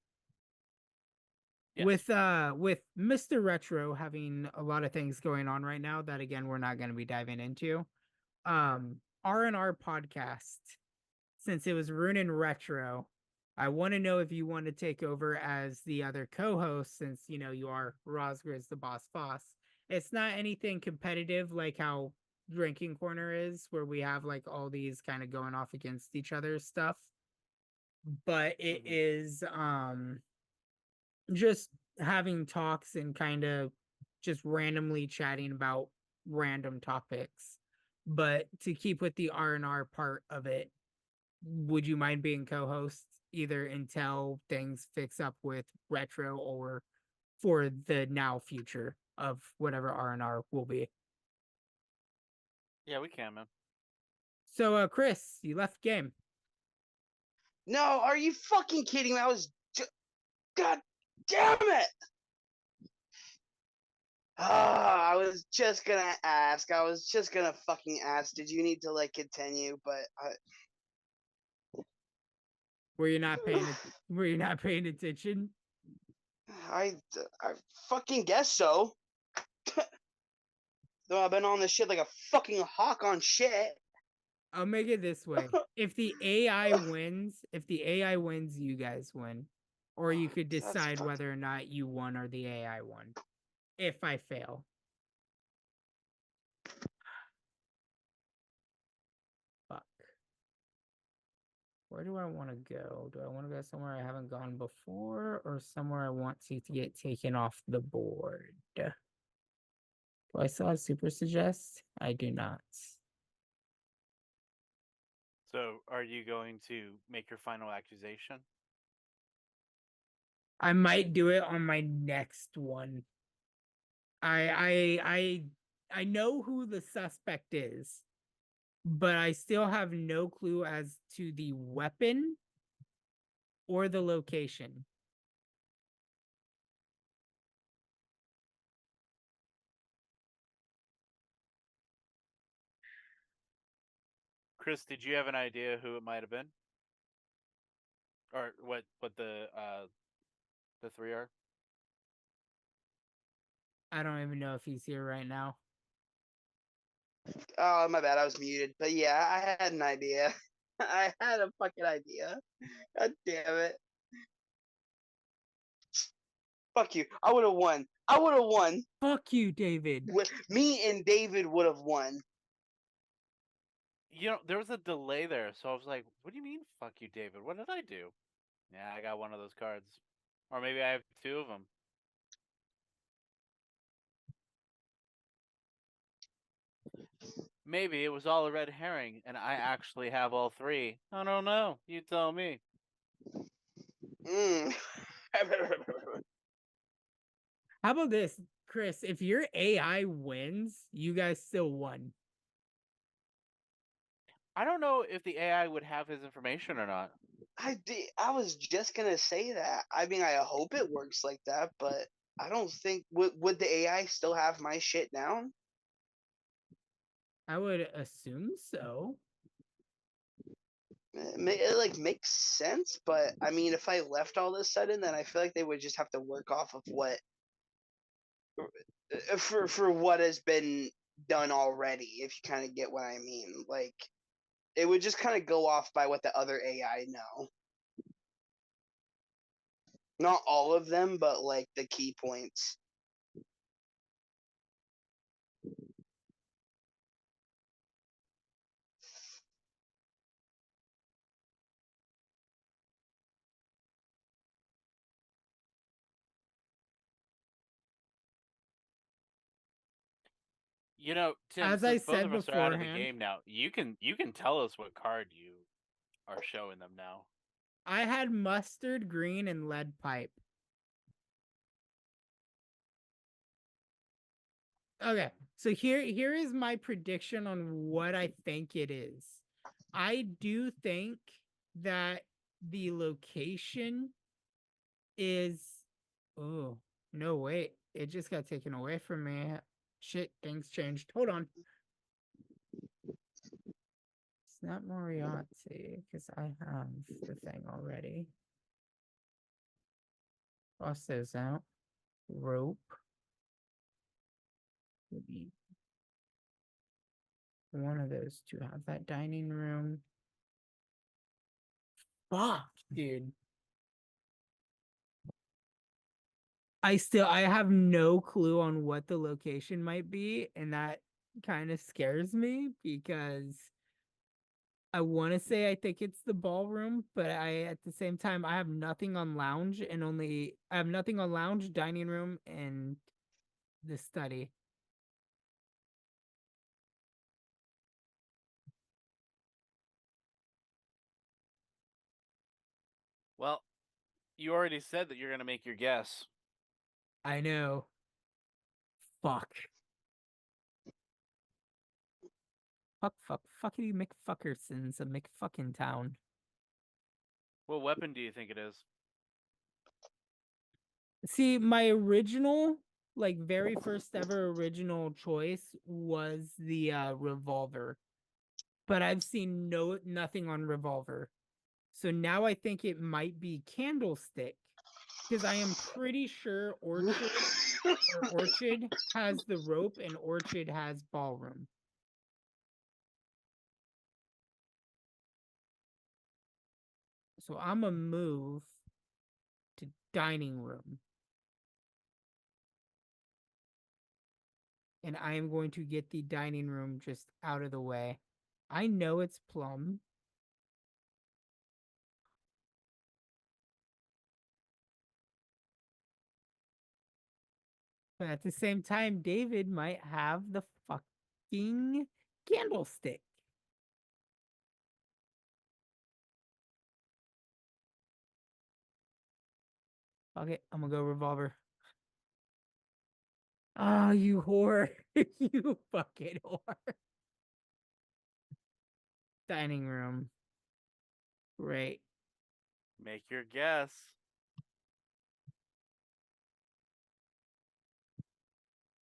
Yes. With Mr. Retro having a lot of things going on right now that again we're not going to be diving into. R&R podcast, since it was Ryunn and Retro, I want to know if you want to take over as the other co-host since you know you are Razgriz the BossFoss. It's not anything competitive like how Drinking Corner is, where we have like all these kind of going off against each other stuff. But it is just having talks and kind of just randomly chatting about random topics. But to keep with the R&R part of it, would you mind being co-host either until things fix up with Retro or for the now future of whatever R&R will be? Yeah, we can, man. So, Chris, you left game. No, are you fucking kidding me? God damn it! I was just gonna ask. I was just gonna fucking ask. Did you need to like continue? But Were you not paying it? Were you not paying attention? I fucking guess so. Though I've been on this shit like a fucking hawk on shit. I'll make it this way. If the AI wins, you guys win. Or you could decide whether or not you won or the AI won. If I fail. Fuck. Where do I want to go? Do I want to go somewhere I haven't gone before, or somewhere I want to get taken off the board? Do I still have super suggest? I do not. So, are you going to make your final accusation? I might do it on my next one. I know who the suspect is, but I still have no clue as to the weapon or the location. Chris, did you have an idea who it might have been, or what the three are? I don't even know if he's here right now. Oh, my bad. I was muted. But yeah, I had an idea. I had a fucking idea. God damn it. Fuck you. I would have won. I would have won. Fuck you, David. Me and David would have won. You know, there was a delay there, so I was like, "What do you mean, fuck you, David? What did I do?" Yeah, I got one of those cards, or maybe I have two of them. Maybe it was all a red herring, and I actually have all three. I don't know. You tell me. Mm. How about this, Chris? If your AI wins, you guys still won. I don't know if the AI would have his information or not. I was just gonna say that. I mean, I hope it works like that, but I don't think would the AI still have my shit down? I would assume so. It like makes sense, but I mean, if I left all this sudden, then I feel like they would just have to work off of what for what has been done already. If you kind of get what I mean, like it would just kind of go off by what the other AI know. Not all of them, but like the key points. You know, Tim, As I since both said of us are out of the beforehand, game now, you can tell us what card you are showing them now. I had mustard, green, and lead pipe. Okay, so here is my prediction on what I think it is. I do think that the location is. Oh, no, wait. It just got taken away from me. Shit, things changed. Hold on. It's not Moriarty, because I have the thing already. Cross those out. Rope. Would be one of those to have that dining room. Fuck, dude. I have no clue on what the location might be, and that kind of scares me because I want to say I think it's the ballroom, but I at the same time I have nothing on lounge and I have nothing on lounge, dining room, and the study. Well, you already said that you're going to make your guess. I know. Fuck. Fuckity McFuckerson's a McFucking town. What weapon do you think it is? See, my original, like very first ever original choice was the revolver. But I've seen nothing on revolver. So now I think it might be candlestick. Because I am pretty sure Orchard has the rope and Orchard has ballroom. So I'm gonna move to dining room. And I am going to get the dining room just out of the way. I know it's plum. But at the same time, David might have the fucking candlestick. Okay, I'm gonna go revolver. Oh, you whore. You fucking whore. Dining room. Great. Make your guess.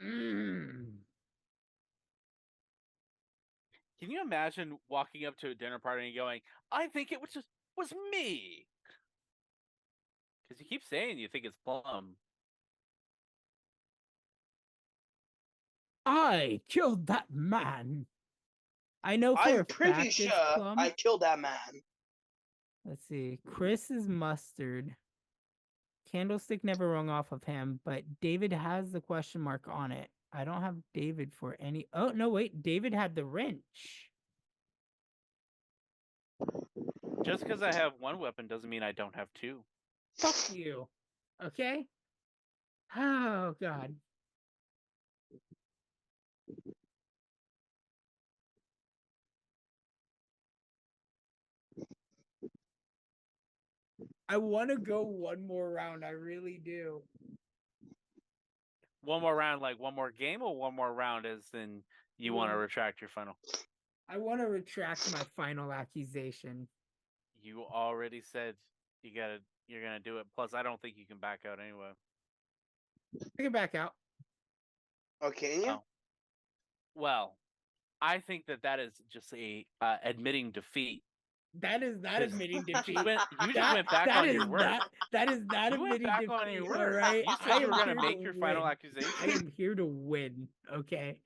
Mm. Can you imagine walking up to a dinner party and going, "I think it was me," because you keep saying you think it's Plum. I killed that man. I know for I'm a pretty fact sure it's Plum. I killed that man. Let's see. Chris is mustard. Candlestick never rung off of him, but David has the question mark on it. I don't have David for any. Oh, no, wait. David had the wrench. Just because I have one weapon doesn't mean I don't have two. Fuck you. Okay? Oh, God. I want to go one more round. I really do. One more round, like one more game, or one more round as in you want to retract your final? I want to retract my final accusation. You already said you're gonna do it. Plus, I don't think you can back out anyway. I can back out. Okay, yeah. Oh. Well, I think that is just a admitting defeat. That is not 'Cause admitting You defeat. just went back That on is your word. that is not You went admitting back defeat. on your All word. right. You I said you am were gonna here make to your final win. accusation. I am here to win. Okay.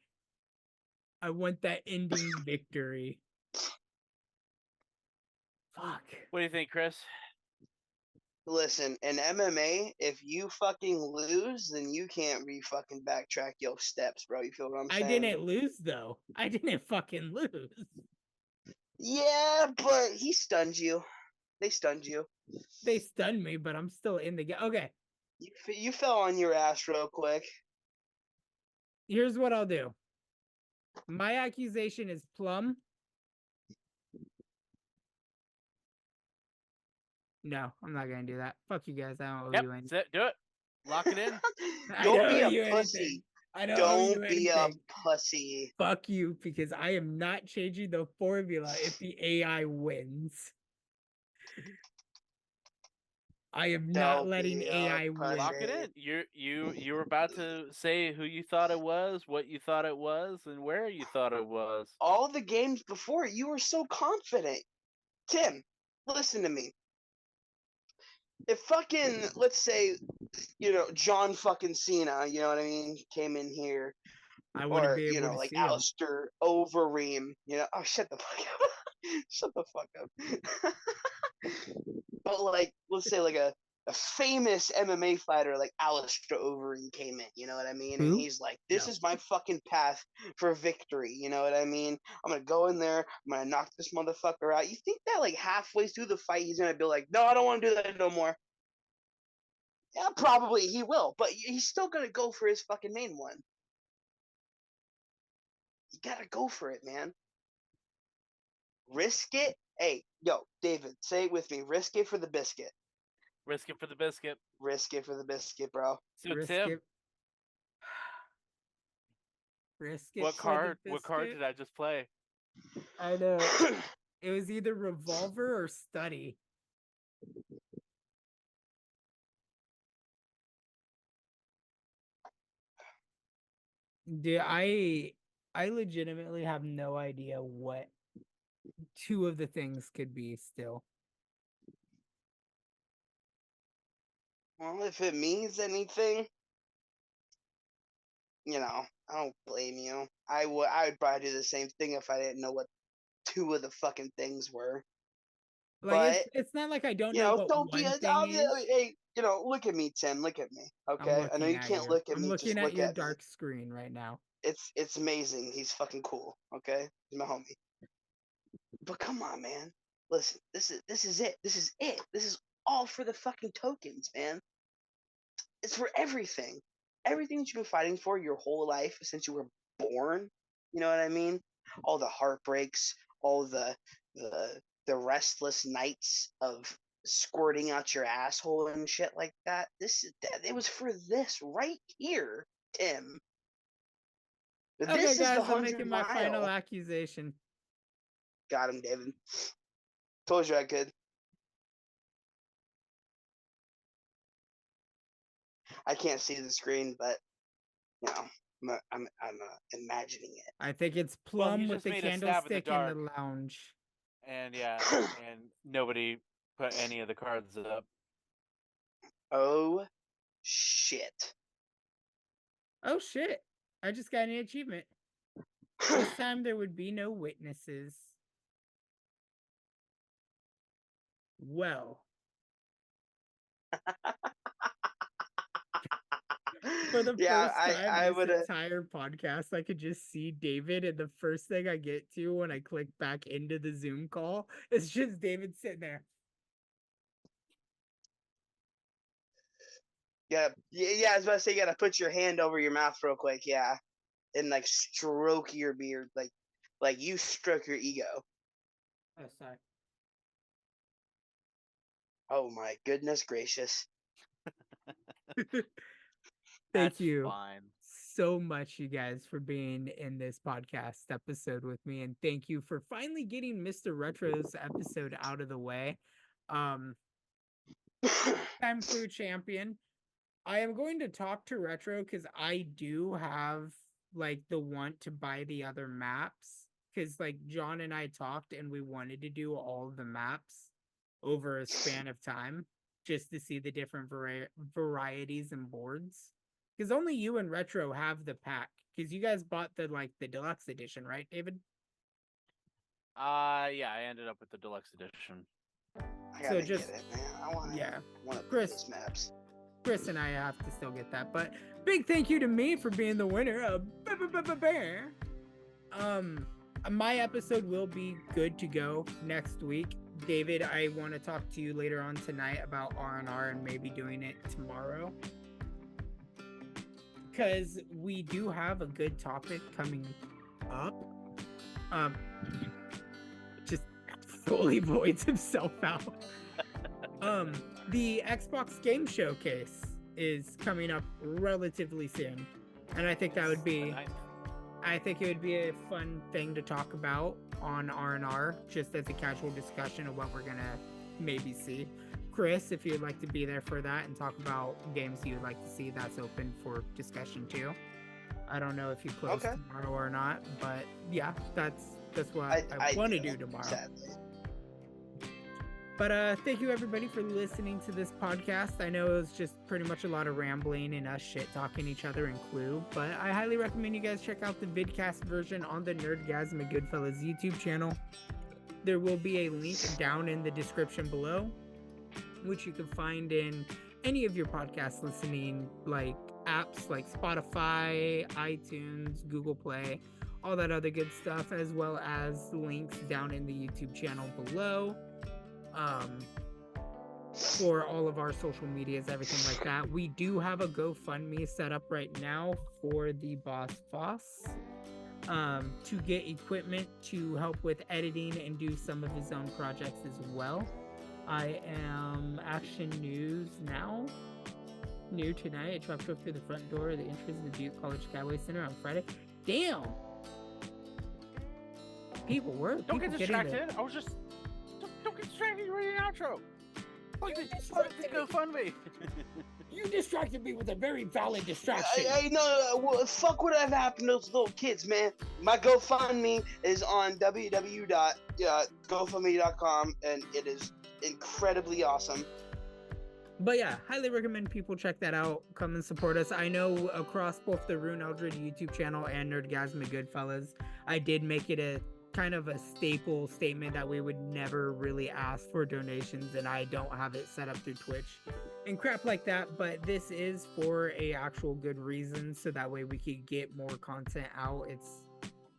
I want that ending victory. Fuck. What do you think, Chris? Listen, in MMA, if you fucking lose, then you can't fucking backtrack your steps, bro. You feel what I'm I saying? didn't lose though. I didn't fucking lose. Yeah, but he stunned you. They stunned you. They stunned me, but I'm still in the game. Okay. You fell on your ass real quick. Here's what I'll do. My accusation is Plum. No, I'm not gonna do that. Fuck you guys. I don't owe you anything. Do it. Lock it in. I Don't don't be owe a you pussy. anything. I don't owe you Don't be a anything. pussy. Fuck you, because I am not changing the formula if the AI wins. I am not Don't letting be a AI win. Lock it in. You were about to say who you thought it was, what you thought it was, and where you thought it was. All the games before, you were so confident. Tim, listen to me. If fucking, let's say, John fucking Cena, you know what I mean, came in here, I wouldn't or, be able to like see him. Alistair Overeem, oh, shut the fuck up. Shut the fuck up. But, like, let's say, like, a famous MMA fighter like Alistair Overeem came in, you know what I mean? And Who? he's like, this No. is my fucking path for victory, you know what I mean? I'm gonna go in there, I'm gonna knock this motherfucker out. You think that, like, halfway through the fight, he's gonna be like, no, I don't want to do that no more? Yeah, probably he will, but he's still gonna go for his fucking main one. You gotta go for it, man. Risk it. Hey, yo, David, say it with me. Risk it for the biscuit. Risk it for the biscuit. Risk it for the biscuit, bro. So Risk Tim, it. Risk it what for the card? What card biscuit. did I just play? I know. It was either revolver or study. Dude, I legitimately have no idea what two of the things could be still. Well, if it means anything, I don't blame you. I would probably do the same thing if I didn't know what two of the fucking things were. Like But it's not like I don't know what don't be one a. thing is. Hey, look at me, Tim. Look at me. I'm Okay, I know looking you at can't you. look at I'm me. looking Just at look your at me. dark screen right now. It's amazing. He's fucking cool. Okay, he's my homie. But come on, man. Listen, this is it. This is it. This is all for the fucking tokens, man. It's for everything. everything that you've been fighting for your whole life since you were born. You know what I mean? All the heartbreaks, all the restless nights of squirting out your asshole and shit like that. It was for this right here, Tim. Okay, This is guys, the I'm 100 making my mile. final accusation. Got him, David. Told you I could. I can't see the screen, but you know, I'm imagining it. I think it's Well, Plum you with just the made a stab in the candlestick in the dark. lounge. And yeah, and nobody put any of the cards up. Oh shit. Oh shit! I just got an achievement. This time there would be no witnesses. Well. For the Yeah, first time I this would entire podcast, I could just see David, and the first thing I get to when I click back into the Zoom call is just David sitting there. yeah, I was about to say you gotta put your hand over your mouth real quick, yeah. And like stroke your beard, like you stroke your ego. Oh, sorry. Oh my goodness gracious. Thank you Fine. so much, you guys, for being in this podcast episode with me, and thank you for finally getting Mr. Retro's episode out of the way. Time Clue Champion. I am going to talk to Retro because I do have like the want to buy the other maps, because like John and I talked and we wanted to do all the maps over a span of time just to see the different varieties and boards, because only you and Retro have the pack, because you guys bought the deluxe edition, right, David? Yeah, I ended up with the deluxe edition. I gotta get it, man. I want to play those maps. Chris and I have to still get that, but big thank you to me for being the winner of Bear. My episode will be good to go next week. David, I want to talk to you later on tonight about R&R and maybe doing it tomorrow, because we do have a good topic coming up. Just fully voids himself out. The Xbox Game Showcase is coming up relatively soon, and I think that would be, I think it would be a fun thing to talk about on R&R, just as a casual discussion of what we're gonna maybe see. Chris, if you'd like to be there for that and talk about games you'd like to see, that's open for discussion too. I don't know if you close tomorrow or not, but yeah, that's what I want to do tomorrow. Sadly. But thank you everybody for listening to this podcast. I know it was just pretty much a lot of rambling and us shit talking each other and Clue, but I highly recommend you guys check out the vidcast version on the NerdgazmicGoodfellas YouTube channel. There will be a link down in the description below, which you can find in any of your podcast listening like apps like Spotify, iTunes, Google Play, all that other good stuff, as well as links down in the YouTube channel below. For all of our social medias, everything like that. We do have a GoFundMe set up right now for the BossFoss to get equipment to help with editing and do some of his own projects as well. I am Action News Now. New tonight, a truck drove through the front door of the entrance of the Butte College Skyway Center on Friday. Damn! People were. Don't get distracted. I was just. Don't get distracted. You're reading an outro. Plug the GoFundMe. You distracted me with a very valid distraction. No, fuck what have happened to those little kids, man. My GoFundMe is on www.gofundme.com, and it is incredibly awesome. But yeah, highly recommend people check that out. Come and support us. I know across both the Ryunn Eldred YouTube channel and NerdgazmicGoodfellas, I did make it a kind of a staple statement that we would never really ask for donations, and I don't have it set up through Twitch and crap like that, but this is for a actual good reason, so that way we could get more content out.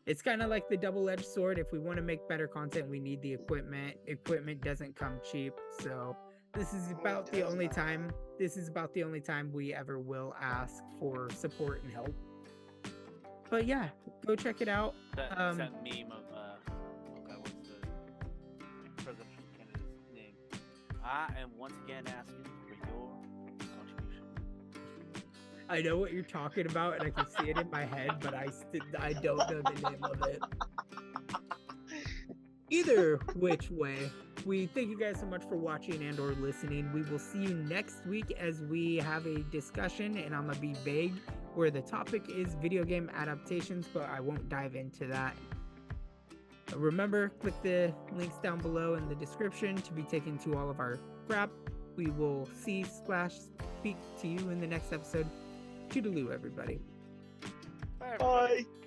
It's kind of like the double-edged sword. If we want to make better content, we need the equipment. Equipment doesn't come cheap, so This is about the only time. This is about the only time we ever will ask for support and help. But yeah, go check it out. That meme of what's the presidential candidate's name? I am once again asking for your contribution. I know what you're talking about, and I can see it in my head, but I don't know the name of it. Either which way, we thank you guys so much for watching and or listening. We will see you next week as we have a discussion, and I'm gonna be vague, where the topic is video game adaptations, but I won't dive into that. Remember, click the links down below in the description to be taken to all of our crap. We will speak to you in the next episode. Toodaloo, everybody. Bye, everybody. Bye.